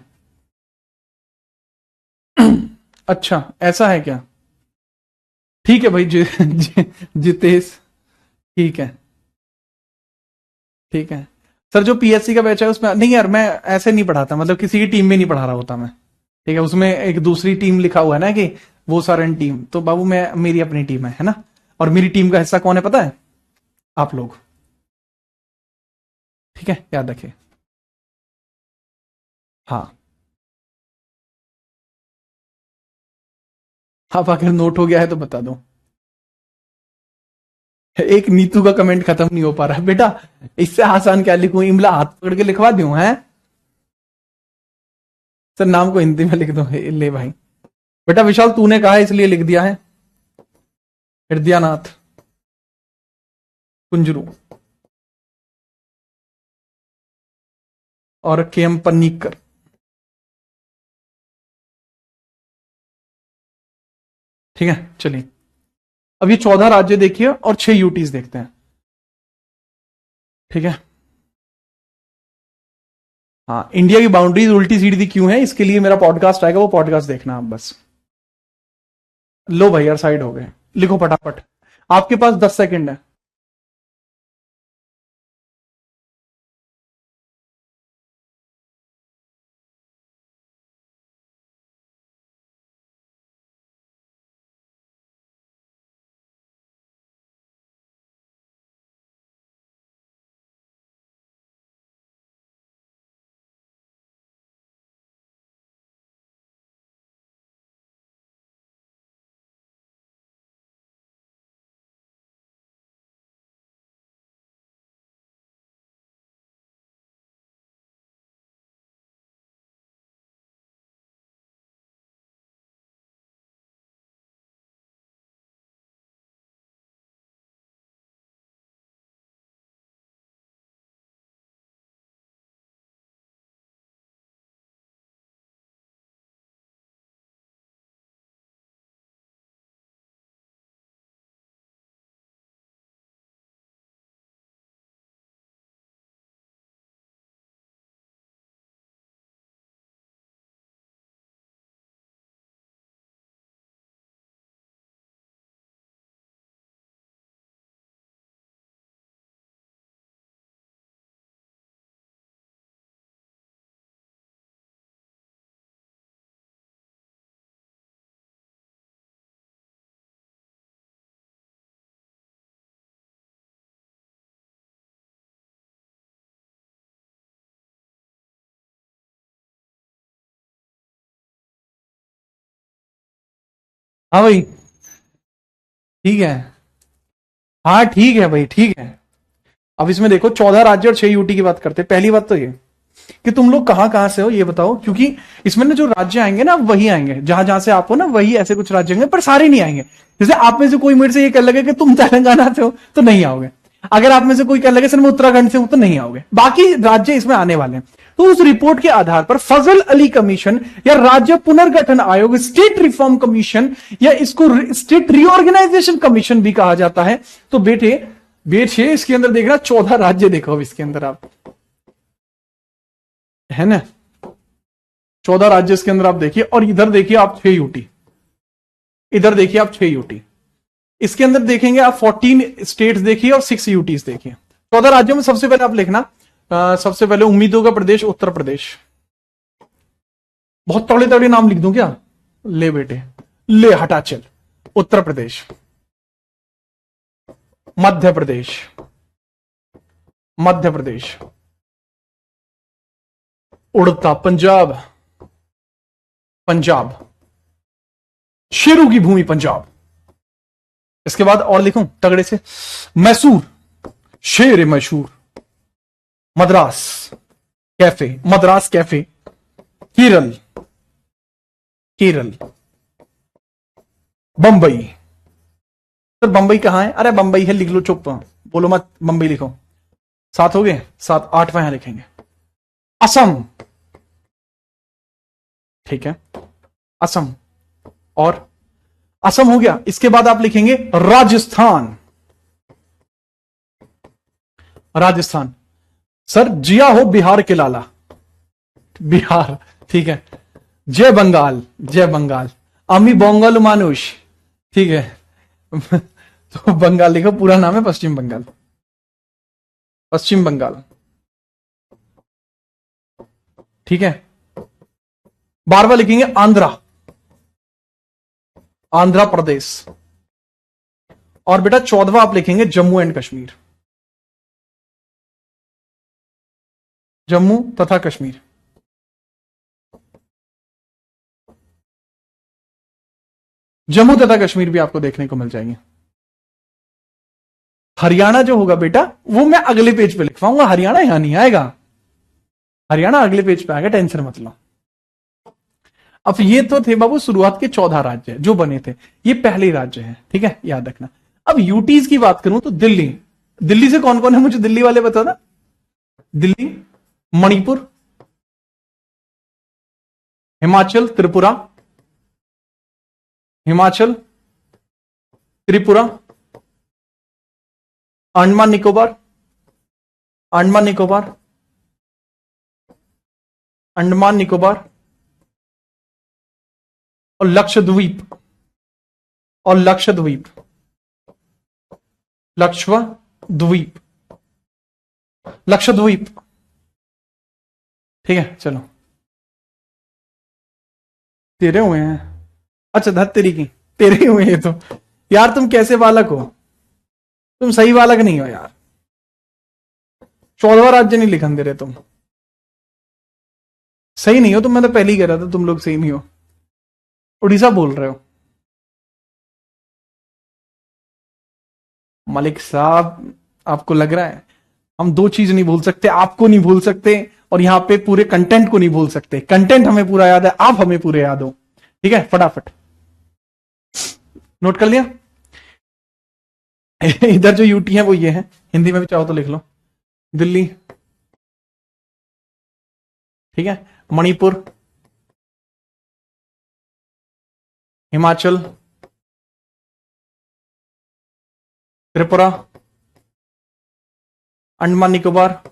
अच्छा ऐसा है क्या? ठीक है भाई जितेश, ठीक है ठीक है। सर जो पीएससी का बैच है उसमें नहीं यार, मैं ऐसे नहीं पढ़ाता, मतलब किसी की टीम में नहीं पढ़ा रहा होता मैं, ठीक है। उसमें एक दूसरी टीम लिखा हुआ है ना कि वो सारन टीम, तो बाबू मैं, मेरी अपनी टीम है ना। और मेरी टीम का हिस्सा कौन है पता है? आप लोग, ठीक है, याद रखिए। हाँ, अब अगर नोट हो गया है तो बता दो। एक नीतू का कमेंट खत्म नहीं हो पा रहा बेटा, इससे आसान क्या लिखूं, इमला हाथ पकड़ के लिखवा दूं है? सर नाम को हिंदी में लिख दो। ले भाई, बेटा विशाल तूने कहा है इसलिए लिख दिया है। हृदयानाथ कुंजरू और के एम पन्नीकर। ठीक है चलिए, अब ये 14 राज्य देखिए और 6 यूटीज देखते हैं, ठीक है। हाँ, इंडिया की बाउंड्रीज उल्टी सीधी क्यों है, इसके लिए मेरा पॉडकास्ट आएगा, वो पॉडकास्ट देखना आप बस। लो भाई यार साइड हो गए, लिखो फटाफट, आपके पास 10 सेकंड है। हाँ भाई, ठीक है, हाँ ठीक है भाई, ठीक है। अब इसमें देखो 14 राज्य और 6 यूटी की बात करते हैं। पहली बात तो ये कि तुम लोग कहां कहां से हो ये बताओ, क्योंकि इसमें ना जो राज्य आएंगे ना वही आएंगे, जहां जहां से आप हो ना वही ऐसे कुछ राज्य आएंगे, पर सारे नहीं आएंगे। जैसे आप में से कोई मेरे से ये कह लगे कि तुम तेलंगाना से हो तो नहीं आओगे, अगर आप में से कोई कह लगे सर मैं उत्तराखंड से हूं तो नहीं आओगे, बाकी राज्य इसमें आने वाले हैं। तो उस रिपोर्ट के आधार पर फजल अली कमीशन या राज्य पुनर्गठन आयोग, स्टेट रिफॉर्म कमीशन या इसको स्टेट रीऑर्गेनाइजेशन कमीशन भी कहा जाता है। तो बेटे बेटे इसके अंदर देखना 14 राज्य देखो, अब इसके अंदर आप है ना, 14 राज्य इसके अंदर आप देखिए, और इधर देखिए आप 6 यूटी, इधर देखिए आप 6 यूटी, इसके अंदर देखेंगे आप 14 स्टेट्स देखिए और 6 यूटीज देखिए। 14 राज्यों में सबसे पहले आप लिखना, सबसे पहले उम्मीदों का प्रदेश उत्तर प्रदेश। बहुत तौड़े तौड़े नाम लिख दूं क्या? ले बेटे, ले हटा चल। उत्तर प्रदेश, मध्य प्रदेश, मध्य प्रदेश, उड़ता पंजाब, पंजाब, शेरों की भूमि पंजाब। इसके बाद और लिखूं तगड़े से, मैसूर, शेर Mysore, Madras cafe, Madras cafe, Kerala, Kerala, Bombay. Sir Bombay कहां है? अरे बंबई है, लिख लो, चुप बोलो मत, बंबई लिखो। 7 हो गए, 7, 8वां यहां लिखेंगे। असम, ठीक है, असम, और असम हो गया। इसके बाद आप लिखेंगे राजस्थान। राजस्थान, सर जिया हो बिहार के लाला, बिहार, ठीक है। जय बंगाल, जय बंगाल, अमी बंगाल मानुष, ठीक है। तो बंगाल लिखो, पूरा नाम है पश्चिम बंगाल, पश्चिम बंगाल, ठीक है। बार बार लिखेंगे आंध्रा, आंध्र प्रदेश, और बेटा 14वां आप लिखेंगे जम्मू एंड कश्मीर, जम्मू तथा कश्मीर। जम्मू तथा कश्मीर भी आपको देखने को मिल जाएंगे। हरियाणा जो होगा बेटा वो मैं अगले पेज पे लिख पाऊंगा, हरियाणा यहां नहीं आएगा, हरियाणा अगले पेज पे आएगा, टेंशन मत लो। अब ये तो थे बाबू शुरुआत के 14 राज्य जो बने थे, ये पहले राज्य हैं, ठीक है, याद रखना। अब यूटीज की बात करूं तो दिल्ली, दिल्ली से कौन कौन है मुझे दिल्ली वाले बता ना। दिल्ली, मणिपुर, हिमाचल, त्रिपुरा, हिमाचल, त्रिपुरा, अंडमान निकोबार, अंडमान निकोबार, अंडमान निकोबार, और लक्षद्वीप, और लक्षद्वीप, लक्षद्वीप, लक्षद्वीप, ठीक है। चलो तेरे हुए हैं, अच्छा धत्तेरी की तेरे ही हुए हैं। तो यार तुम कैसे बालक हो, तुम सही बालक नहीं हो यार, 14वां राज्य नहीं लिखन दे रहे तुम, सही नहीं हो तुम। मैं तो पहले ही कह रहा था तुम लोग सही नहीं हो, उड़ीसा बोल रहे हो। मलिक साहब आपको लग रहा है हम दो चीज नहीं भूल सकते, आपको नहीं भूल सकते और यहां पे पूरे कंटेंट को नहीं भूल सकते। कंटेंट हमें पूरा याद है, आप हमें पूरे याद हो, ठीक है। फटाफट नोट कर लिया। इधर जो यूटी है वो ये है, हिंदी में भी चाहो तो लिख लो। दिल्ली, ठीक है, मणिपुर, हिमाचल, त्रिपुरा, अंडमान निकोबार,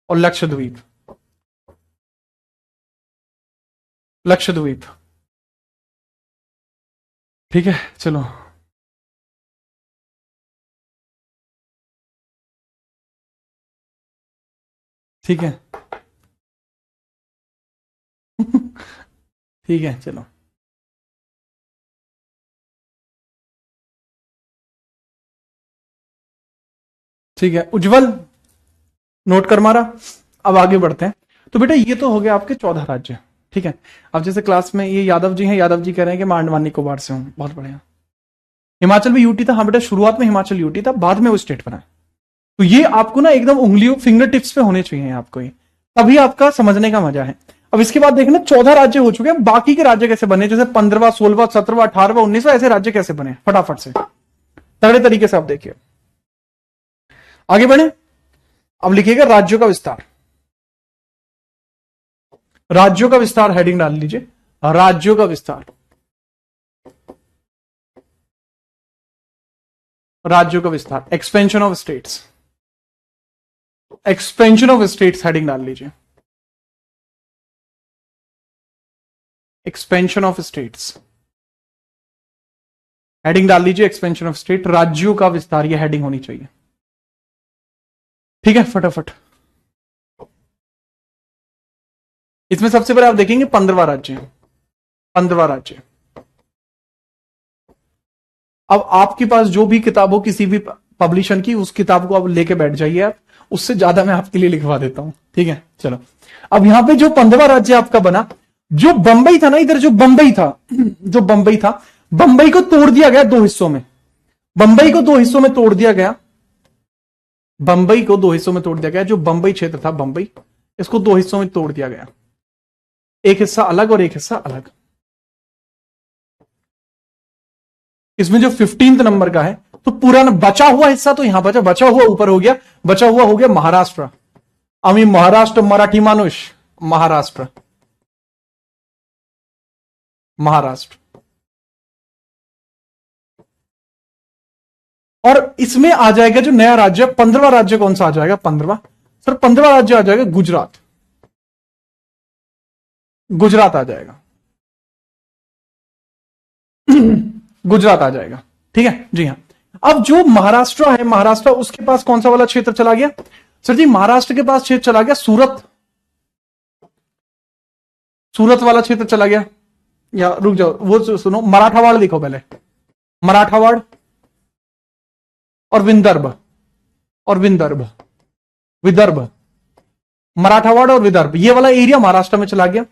और लक्षद्वीप, लक्षद्वीप, ठीक है। चलो ठीक है, ठीक है, चलो ठीक है। उज्जवल नोट कर मारा। अब आगे बढ़ते हैं। तो बेटा ये तो हो गया आपके 14 राज्य, ठीक है। अब जैसे क्लास में ये यादव जी हैं, यादव जी कह रहे हैं कि मैं अंडमान निकोबार से हूं, बहुत बढ़िया। हिमाचल भी यूटी था, हाँ बेटा शुरुआत में हिमाचल यूटी था, बाद में वो स्टेट बना। तो ये आपको ना एकदम उंगलियों फिंगर टिप्स पे होने चाहिए आपको, ये तभी आपका समझने का मजा है। अब इसके बाद देखना 14 राज्य हो चुके हैं, बाकी के राज्य कैसे बने, जैसे 15वां, 16वां, 17वां, 18वां, 19वां, ऐसे राज्य कैसे बने, फटाफट से तगड़े तरीके से आप देखिए। आगे बढ़े। अब लिखिएगा राज्यों का विस्तार, राज्यों का विस्तार हेडिंग डाल लीजिए, राज्यों का विस्तार, राज्यों का विस्तार, expansion of states, expansion of states heading डाल लीजिए, एक्सपेंशन ऑफ स्टेट्स हेडिंग डाल लीजिए, एक्सपेंशन ऑफ स्टेट, राज्यों का विस्तार, यह हेडिंग होनी चाहिए, ठीक है। फटाफट इसमें सबसे पहले आप देखेंगे 15वां राज्य, 15वां राज्य। अब आपके पास जो भी किताब हो किसी भी पब्लिशन की, उस किताब को आप लेके बैठ जाइए, आप उससे ज्यादा मैं आपके लिए लिखवा देता हूं, ठीक है। चलो अब यहां पे जो 15वां राज्य आपका बना, जो बंबई था ना, इधर जो बंबई था, जो बंबई था, बंबई को तोड़ दिया गया 2 हिस्सों में, बंबई को 2 हिस्सों में तोड़ दिया गया, बंबई को 2 हिस्सों में तोड़ दिया गया। जो बंबई क्षेत्र था बंबई, इसको 2 हिस्सों में तोड़ दिया गया, एक हिस्सा अलग और एक हिस्सा अलग। इसमें जो 15th नंबर का है, तो पूरा बचा हुआ हिस्सा तो यहां बचा हुआ ऊपर हो गया, बचा हुआ हो गया महाराष्ट्र। आम्ही महाराष्ट्र मराठी मानुष, महाराष्ट्र, महाराष्ट्र। और इसमें आ जाएगा जो नया राज्य, 15वां राज्य कौन सा आ जाएगा? 15वां सर, 15वां राज्य आ जाएगा गुजरात। गुजरात आ जाएगा, गुजरात आ जाएगा। ठीक है जी हाँ। अब जो महाराष्ट्र है, महाराष्ट्र उसके पास कौन सा वाला क्षेत्र चला गया सर जी? महाराष्ट्र के पास क्षेत्र चला गया सूरत, सूरत वाला क्षेत्र चला गया। या रुक जाओ, वो सुनो, मराठावाड़ लिखो पहले, मराठावाड़ और विदर्भ, और विदर्भ, विदर्भ, मराठावाड़ और विदर्भ, ये वाला एरिया महाराष्ट्र में चला गया।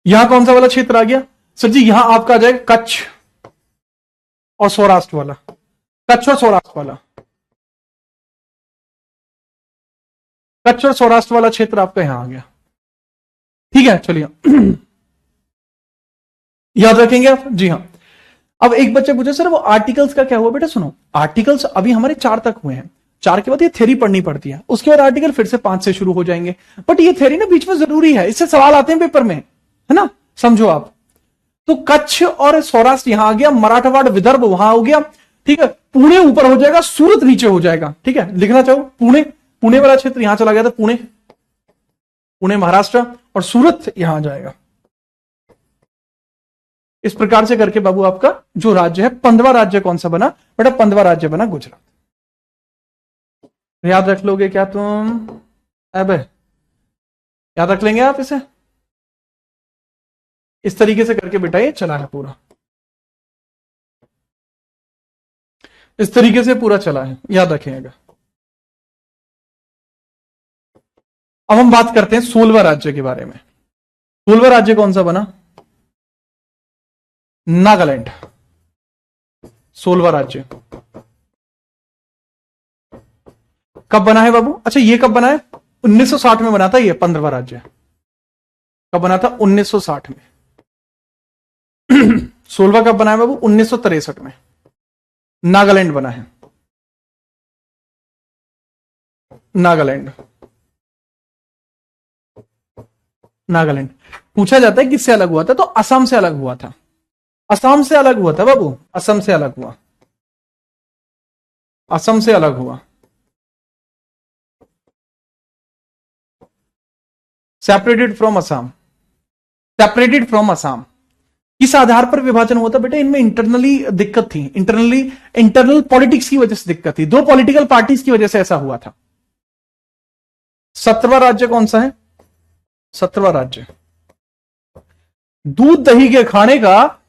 यहां कौन सा वाला क्षेत्र आ गया सर जी? यहां आपका आ जाएगा कच्छ और सौराष्ट्र वाला, कच्छ और सौराष्ट्र वाला, कच्छ और सौराष्ट्र वाला क्षेत्र आपका यहां आ गया। ठीक है, चलिए याद रखेंगे आप जी हाँ। अब एक बच्चे पूछे सर वो आर्टिकल्स का क्या हुआ? बेटा सुनो, आर्टिकल्स अभी हमारे 4 तक हुए हैं, 4 के बाद ये थ्योरी पढ़नी पड़ती है, उसके बाद आर्टिकल फिर से 5 से शुरू हो जाएंगे। बट ये थ्योरी ना बीच में जरूरी है, इससे सवाल आते हैं पेपर में, है ना, समझो आप। तो कच्छ और सौराष्ट्र यहां आ गया, मराठवाड़ विदर्भ वहां हो गया। ठीक है, पुणे ऊपर हो जाएगा, सूरत नीचे हो जाएगा। ठीक है, लिखना चाहो पुणे, पुणे वाला क्षेत्र यहां चला गया था, पुणे, पुणे महाराष्ट्र, और सूरत यहां आ जाएगा। इस प्रकार से करके बाबू आपका जो राज्य है, 15वां राज्य कौन सा बना बेटा? 15वां राज्य बना गुजरात। याद रख लोगे क्या तुम? अब याद रख लेंगे आप इसे? इस तरीके से करके बेटा ये चला है पूरा, इस तरीके से पूरा चला है, याद रखिएगा। अब हम बात करते हैं 16वां राज्य के बारे में। 16वां राज्य कौन सा बना? नागालैंड। 16वां राज्य कब बना है बाबू? अच्छा, ये कब बना है? 1960 में बना था ये 15वां राज्य। कब बना था? 1960 में। 16वां कब बना है बाबू? 1963 में नागालैंड बना है। नागालैंड, नागालैंड पूछा जाता है किससे अलग हुआ था? तो असम से अलग हुआ था, असम से अलग हुआ था बाबू, असम से अलग हुआ, असम से अलग हुआ। Separated from Assam, separated from Assam. किस आधार पर विभाजन हुआ था बेटा? इनमें इंटरनली दिक्कत थी, इंटरनल पॉलिटिक्स की वजह से दिक्कत थी, 2 पॉलिटिकल पार्टीज की वजह से ऐसा हुआ था। 17वां राज्य कौन सा है? 17वां राज्य दूध दही के खाने का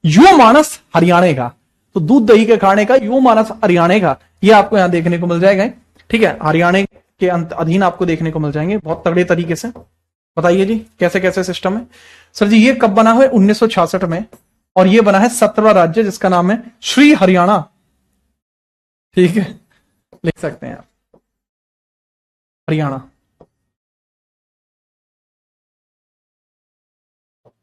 यो मानस हरियाणा का। तो दूध दही के खाने का यो मानस हरियाणा का, ये आपको यहां देखने को मिल जाएगा। ठीक है, हरियाणा के अधीन आपको देखने को मिल जाएंगे बहुत तगड़े तरीके से। बताइए जी कैसे कैसे सिस्टम है? सर जी ये कब बना है? 1966 में, और ये बना है 17वां राज्य जिसका नाम है श्री हरियाणा। ठीक है, लिख सकते हैं आप हरियाणा।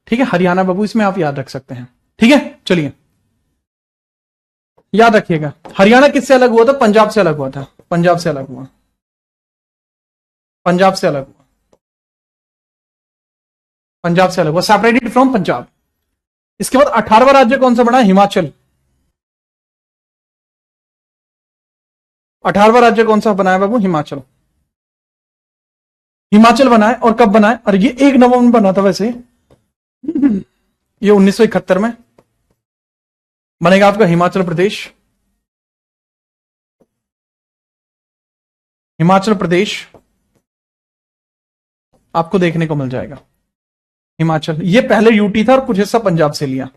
ठीक है, हरियाणा बाबू, इसमें आप याद रख सकते हैं। ठीक है, चलिए याद रखिएगा। हरियाणा किससे अलग हुआ था? पंजाब से अलग हुआ था, पंजाब से अलग हुआ, पंजाब से अलग हुआ, पंजाब से अलग हुआ, सेपरेटेड फ्रॉम पंजाब। इसके बाद 18वां राज्य कौन सा बना? हिमाचल। 18वां राज्य कौन सा बनाया बाबू? हिमाचल। हिमाचल बना है, और कब बना है? और ये 1 नवंबर बना था वैसे, ये 1971 में बनेगा आपका हिमाचल प्रदेश। हिमाचल प्रदेश आपको देखने को मिल जाएगा। हिमाचल, ये पहले यूटी था और कुछ हिस्सा पंजाब से लिया।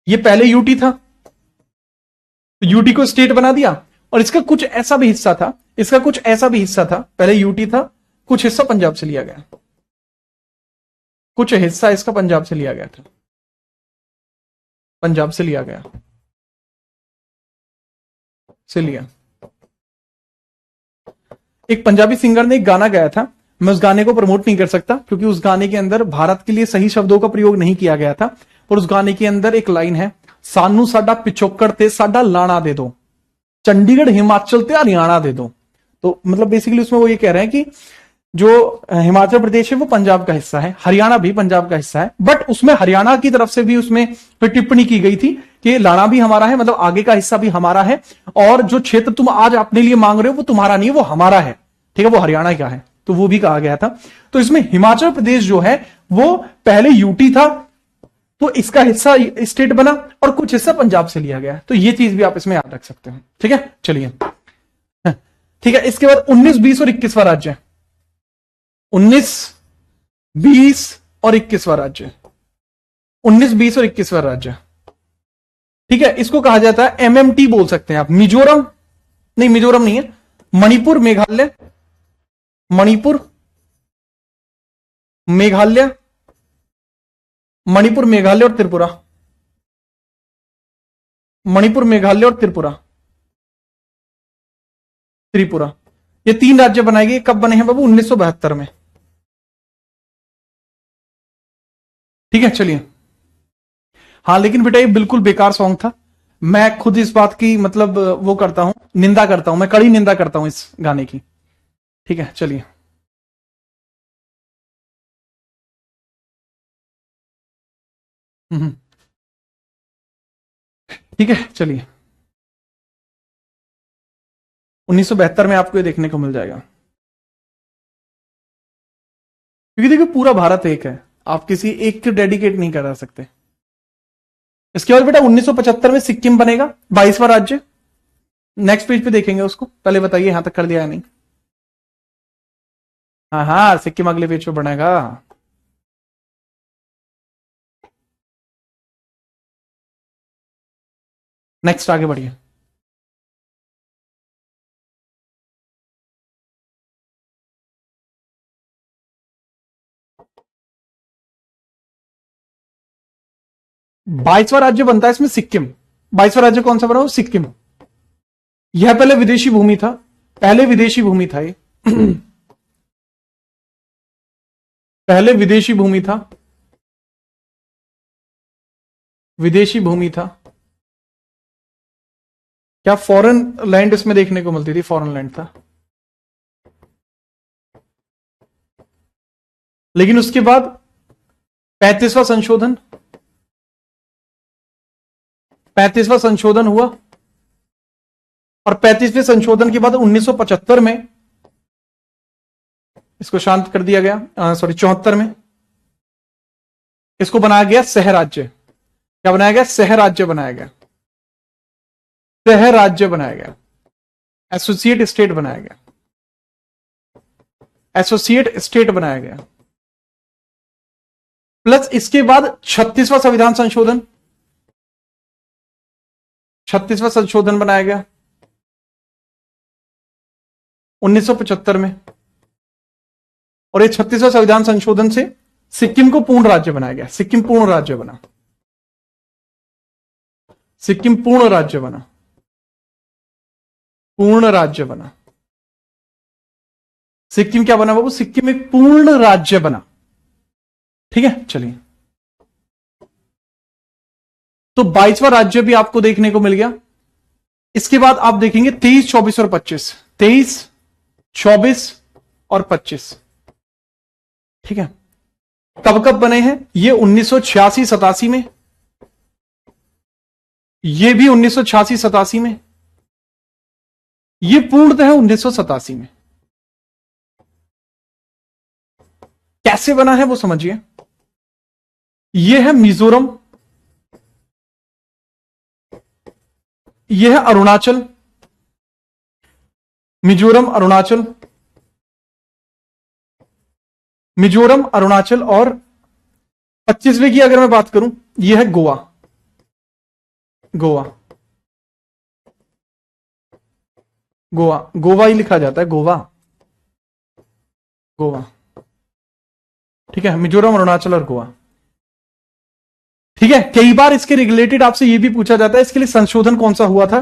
ये पहले यूटी था, तो यूटी को स्टेट बना दिया, और इसका कुछ ऐसा भी हिस्सा था, इसका कुछ ऐसा भी हिस्सा था, पहले यूटी था, कुछ हिस्सा पंजाब से लिया गया, कुछ हिस्सा इसका पंजाब से लिया गया था, पंजाब से लिया गया, से लिया। एक पंजाबी सिंगर ने एक गाना गाया था, मैं उस गाने को प्रमोट नहीं कर सकता क्योंकि उस गाने के अंदर भारत के लिए सही शब्दों का प्रयोग नहीं किया गया था, और उस गाने के अंदर एक लाइन है, सानू साडा पिछोकड़ ते साडा लाना दे दो, चंडीगढ़ हिमाचल ते हरियाणा दे दो। तो मतलब बेसिकली उसमें वो ये कह रहे हैं कि जो हिमाचल प्रदेश है वो पंजाब का हिस्सा है, हरियाणा भी पंजाब का हिस्सा है, बट उसमें हरियाणा की तरफ से भी उसमें फिर टिप्पणी की गई थी कि लाना भी हमारा है, मतलब आगे का हिस्सा भी हमारा है, और जो क्षेत्र तुम आज अपने लिए मांग रहे हो वो तुम्हारा नहीं है, वो हमारा है, ठीक है, वो हरियाणा का है। तो वो भी कहा गया था। तो इसमें हिमाचल प्रदेश जो है वो पहले यूटी था, तो इसका हिस्सा स्टेट बना और कुछ हिस्सा पंजाब से लिया गया। तो ये चीज भी आप इसमें याद रख सकते हो, ठीक है। चलिए, ठीक है। इसके बाद 19, 20 और 21वां राज्य, 19, 20 और 21वां राज्य, 19, 20 और 21वां राज्य, ठीक है। इसको कहा जाता है एमएमटी बोल सकते हैं आप। मिजोरम नहीं, मिजोरम नहीं है, मणिपुर, मेघालय, मणिपुर, मेघालय, मणिपुर, मेघालय और त्रिपुरा, मणिपुर, मेघालय और त्रिपुरा, त्रिपुरा, ये 3 राज्य बनाए गए। कब बने हैं बाबू? 1972 में, ठीक है। चलिए, हाँ लेकिन बेटा ये बिल्कुल बेकार सॉन्ग था। मैं खुद इस बात की मतलब वो करता हूं, निंदा करता हूं, मैं कड़ी निंदा करता हूं इस गाने की, ठीक है। चलिए, ठीक है। चलिए, 1972 में आपको ये देखने को मिल जाएगा, क्योंकि देखिए पूरा भारत एक है, आप किसी एक को डेडिकेट नहीं करा सकते। इसके बाद बेटा 1975 में सिक्किम बनेगा, 22वां राज्य। नेक्स्ट पेज पे देखेंगे उसको, पहले बताइए यहां तक कर दिया या नहीं। हाँ हाँ, सिक्किम अगले पेज पे बनेगा। नेक्स्ट आगे बढ़िए। बाईसवां राज्य बनता है इसमें सिक्किम। 22वां राज्य कौन सा बना? वो सिक्किम। यह पहले विदेशी भूमि था, पहले विदेशी भूमि था ये पहले विदेशी भूमि था, विदेशी भूमि था। क्या फॉरेन लैंड इसमें देखने को मिलती थी? फॉरेन लैंड था। लेकिन उसके बाद 35वां संशोधन, 35वां संशोधन हुआ, और 35वें संशोधन के बाद 1975 में इसको शांत कर दिया गया। सॉरी, 74 में इसको बनाया गया सह राज्य। क्या बनाया गया? सह राज्य बनाया गया, सह राज्य बनाया गया, एसोसिएट स्टेट बनाया गया, एसोसिएट स्टेट बनाया गया। प्लस इसके बाद 36वां संविधान संशोधन, 36वां संशोधन बनाया गया 1975 में, और ये 36वां संविधान संशोधन से सिक्किम को पूर्ण राज्य बनाया गया। सिक्किम पूर्ण राज्य बना, सिक्किम पूर्ण राज्य बना, पूर्ण राज्य बना। सिक्किम क्या बना बाबू? सिक्किम एक पूर्ण राज्य बना, ठीक है। चलिए, तो 22वां राज्य भी आपको देखने को मिल गया। इसके बाद आप देखेंगे 23, 24 और 25, 23, 24 और 25, ठीक है। कब कब बने हैं ये? 1986-87 में, ये भी 1986-87 में, ये पूर्णतः 1987 में। कैसे बना है वो समझिए। ये है मिजोरम, ये है अरुणाचल, मिजोरम, अरुणाचल, मिजोरम, अरुणाचल, और 25वें की अगर मैं बात करूं, यह है गोवा, गोवा, गोवा, गोवा ही लिखा जाता है, गोवा, गोवा, ठीक है। मिजोरम, अरुणाचल और गोवा, ठीक है। कई बार इसके रिलेटेड आपसे यह भी पूछा जाता है इसके लिए संशोधन कौन सा हुआ था,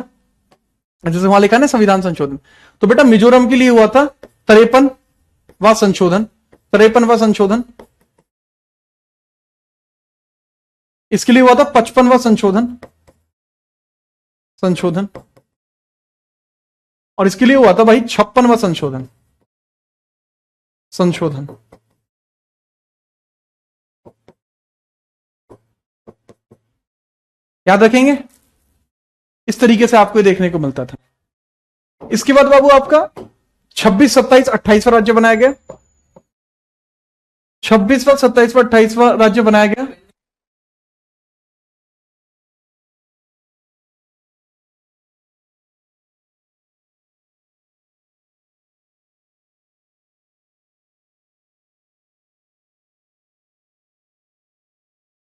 जैसे वहां लिखा है ना संविधान संशोधन, तो बेटा मिजोरम के लिए हुआ था 53वां संशोधन, 53वां संशोधन। इसके लिए हुआ था 55वां संशोधन, संशोधन, और इसके लिए हुआ था भाई 56वां संशोधन। संशोधन याद रखेंगे, इस तरीके से आपको देखने को मिलता था। इसके बाद बाबू आपका 26, 27, 28वां राज्य बनाया गया। 26वां, 27वां, 28वां राज्य बनाया गया।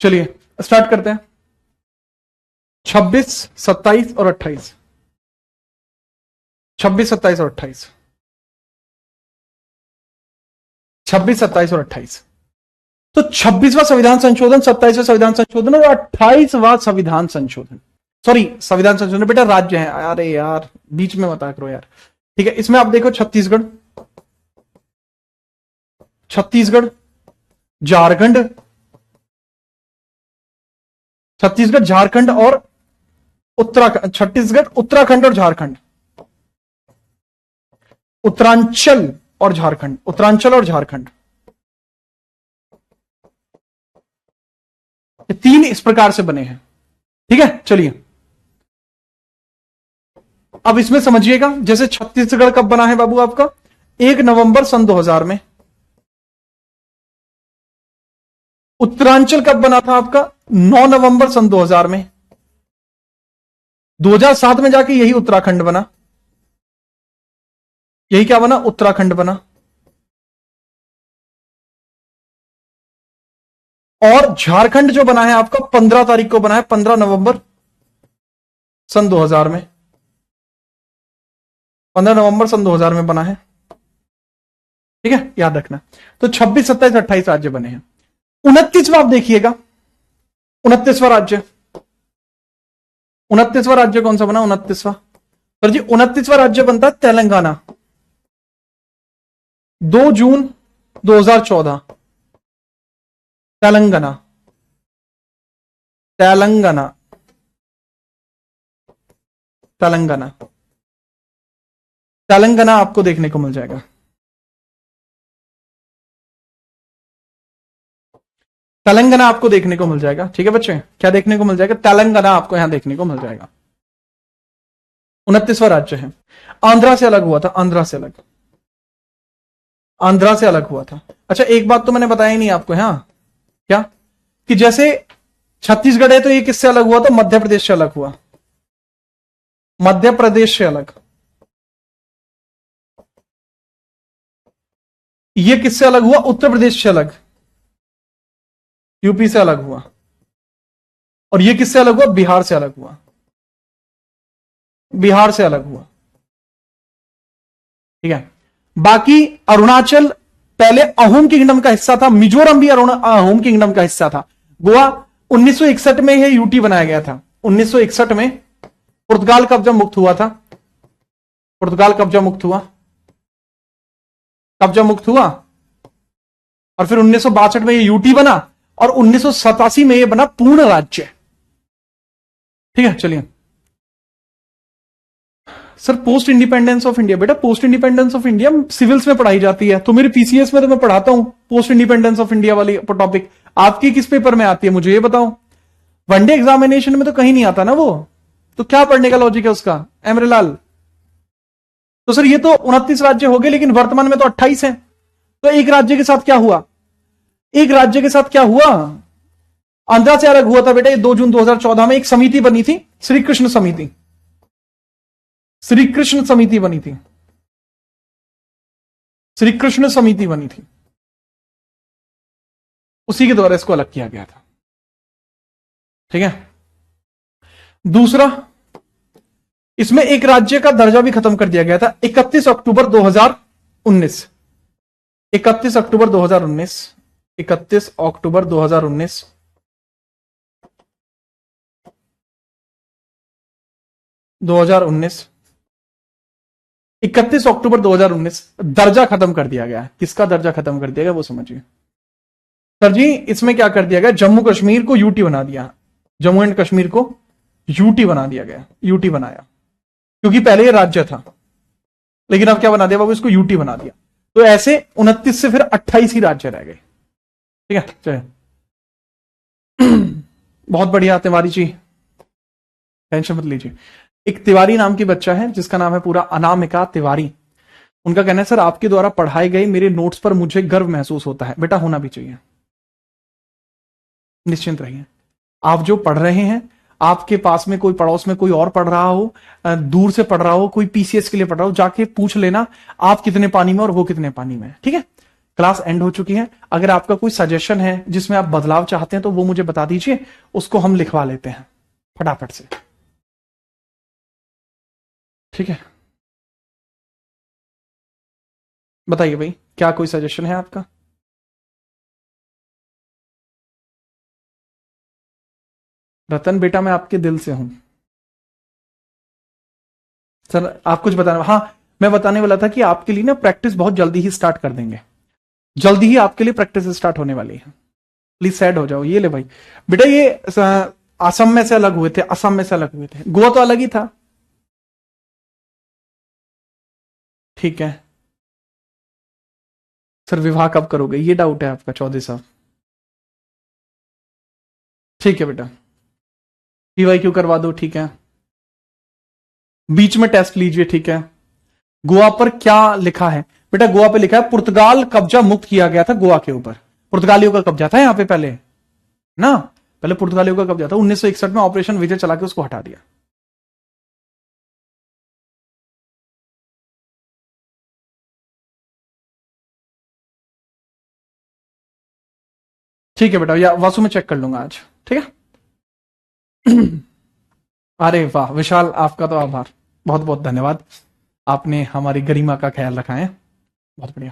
चलिए स्टार्ट करते हैं। 26, 27 और 28। 26, 27 और 28। 26, 27 और 28। तो 26वां संविधान संशोधन, 27वां संविधान संशोधन और 28वां संविधान संशोधन, सॉरी संविधान संशोधन बेटा राज्य है, अरे यार बीच में बता करो यार। ठीक है, इसमें आप देखो छत्तीसगढ़, छत्तीसगढ़, झारखंड, छत्तीसगढ़, झारखंड और उत्तराखंड, छत्तीसगढ़, उत्तराखंड और झारखंड, उत्तरांचल और झारखंड, उत्तरांचल और झारखंड, ये तीन इस प्रकार से बने हैं। ठीक है, चलिए अब इसमें समझिएगा। जैसे छत्तीसगढ़ कब बना है बाबू आपका? 1 नवंबर सन 2000 में। उत्तरांचल कब बना था आपका? 9 नवंबर सन 2000 में। 2007 में जाके यही उत्तराखंड बना। यही क्या बना? उत्तराखंड बना। और झारखंड जो बना है आपका 15 तारीख को बना है, 15 नवंबर सन 2000 में। 15 नवंबर सन 2000 में बना है। ठीक है, याद रखना। तो 26, 27, 28 राज्य बने हैं। 29वां आप देखिएगा, 29वां राज्य, 29वां राज्य कौन सा बना? 29वां सर जी, 29वां राज्य बनता है तेलंगाना। 2 जून 2014। तेलंगाना, तेलंगाना, तेलंगाना, तेलंगाना आपको देखने को मिल जाएगा। तेलंगाना आपको देखने को मिल जाएगा। ठीक है बच्चे, क्या देखने को मिल जाएगा? तेलंगाना आपको यहां देखने को मिल जाएगा। 29वां राज्य है। आंध्रा से अलग हुआ था, आंध्रा से अलग, आंध्रा से अलग हुआ था। अच्छा, एक बात तो मैंने बताया ही नहीं आपको, हाँ क्या, कि जैसे छत्तीसगढ़ है तो ये किससे अलग हुआ? तो मध्य प्रदेश से अलग हुआ, मध्य प्रदेश से अलग। ये किससे अलग हुआ? उत्तर प्रदेश से अलग, यूपी से अलग हुआ। और ये किससे अलग हुआ? बिहार से अलग हुआ, बिहार से अलग हुआ। ठीक है, बाकी अरुणाचल पहले अहोम किंगडम का हिस्सा था, मिजोरम भी अहोम किंगडम का हिस्सा था। गोवा 1961 में यह यूटी बनाया गया था। 1961 में पुर्तगाल कब्जा मुक्त हुआ था, पुर्तगाल कब्जा मुक्त हुआ, कब्जा मुक्त हुआ। और फिर 1962 में यह यूटी बना और 1987 में यह बना पूर्ण राज्य। ठीक है, चलिए sir post independence of India, बेटा post independence of India civils में पढ़ाई जाती है, तो मेरे पीसीएस में तो मैं पढ़ाता हूं पोस्ट इंडिपेंडेंस ऑफ इंडिया वाली टॉपिक। आपकी किस पेपर में आती है मुझे ये बताओ? वनडे एग्जामिनेशन में तो कहीं नहीं आता ना वो, तो क्या पढ़ने का लॉजिक है उसका? एमरेलाल, तो सर ये तो 29 राज्य हो गए, लेकिन वर्तमान में तो 28 है। तो एक राज्य के साथ क्या हुआ? एक राज्य के साथ क्या हुआ? आंध्रा से अलग हुआ था बेटा। 2 जून 2014 में एक समिति बनी थी, श्री कृष्ण समिति, श्री कृष्ण समिति बनी थी, श्री कृष्ण समिति बनी थी, उसी के द्वारा इसको अलग किया गया था। ठीक है, दूसरा, इसमें एक राज्य का दर्जा भी खत्म कर दिया गया था 31 अक्टूबर 2019। 31 अक्टूबर 2019, 31 अक्टूबर 2019 31 अक्टूबर 2019 दर्जा खत्म कर दिया गया। किसका दर्जा खत्म कर दिया गया वो समझिए सर जी। इसमें क्या कर दिया गया? जम्मू कश्मीर को यूटी बना दिया, जम्मू एंड कश्मीर को यूटी बना दिया गया, यूटी बनाया, क्योंकि पहले ये राज्य था, लेकिन अब क्या बना दिया बाबू, इसको यूटी बना दिया। तो ऐसे 29 से फिर 28 ही राज्य रह गए। ठीक है, चलिए बहुत बढ़िया तिवारी जी, टेंशन मत लीजिए। एक तिवारी नाम की बच्चा है जिसका नाम है पूरा अनामिका तिवारी। उनका कहना है सर आपके द्वारा पढ़ाए गए मेरे नोट्स पर मुझे गर्व महसूस होता है। बेटा होना भी चाहिए, निश्चिंत रहिए। आप जो पढ़ रहे हैं, आपके पास में कोई पड़ोस में कोई और पढ़ रहा हो, दूर से पढ़ रहा हो, कोई पीसीएस के लिए पढ़ रहा हो, जाके पूछ लेना आप कितने पानी में और वो कितने पानी में है। ठीक है, क्लास एंड हो चुकी है। अगर आपका कोई सजेशन है जिसमें आप बदलाव चाहते हैं तो वो मुझे बता दीजिए, उसको हम लिखवा लेते हैं फटाफट से। ठीक है, बताइए भाई, क्या कोई सजेशन है आपका? रतन बेटा मैं आपके दिल से हूं सर। आप कुछ बताना? हाँ, मैं बताने वाला था कि आपके लिए ना प्रैक्टिस बहुत जल्दी ही स्टार्ट कर देंगे, जल्दी ही आपके लिए प्रैक्टिस स्टार्ट होने वाली है। प्लीज सैड हो जाओ। ये ले भाई, बेटा ये असम में से अलग हुए थे, असम में से अलग हुए थे, गोवा तो अलग ही था। ठीक है सर, विवाह कब करोगे ये डाउट है आपका चौधरी साहब। ठीक है बेटा, पीवाईक्यू करवा दो। ठीक है, बीच में टेस्ट लीजिए। ठीक है, गोवा पर क्या लिखा है बेटा? गोवा पे लिखा है पुर्तगाल कब्जा मुक्त किया गया था गोवा के ऊपर। पुर्तगालियों का कब्जा था यहां पे पहले ना, पहले पुर्तगालियों का कब्जा था। 1961 में ऑपरेशन विजय चला के उसको हटा दिया। ठीक है बेटा, या वासु में चेक कर लूंगा आज। ठीक है अरे वाह विशाल, आपका तो आभार, बहुत बहुत धन्यवाद। आपने हमारी गरिमा का ख्याल रखा है, बहुत बढ़िया।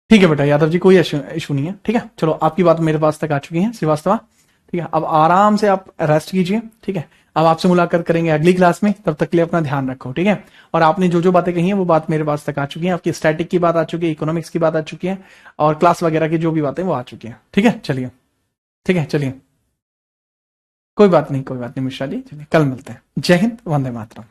ठीक है बेटा यादव जी, कोई इशू नहीं है। ठीक है, चलो आपकी बात मेरे पास तक आ चुकी है श्रीवास्तव। ठीक है, अब आराम से आप रेस्ट कीजिए। ठीक है, अब आपसे मुलाकात करेंगे अगली क्लास में, तब तक के लिए अपना ध्यान रखो। ठीक है, और आपने जो जो बातें कही हैं वो बात मेरे पास तक आ चुकी है। आपकी स्टैटिक की बात आ चुकी है, इकोनॉमिक्स की बात आ चुकी है, और क्लास वगैरह की जो भी बातें वो आ चुकी है। ठीक है, चलिए। ठीक है, चलिए, कोई बात नहीं, कोई बात नहीं मिश्रा जी, चलिए कल मिलते हैं। जय हिंद, वंदे मातरम।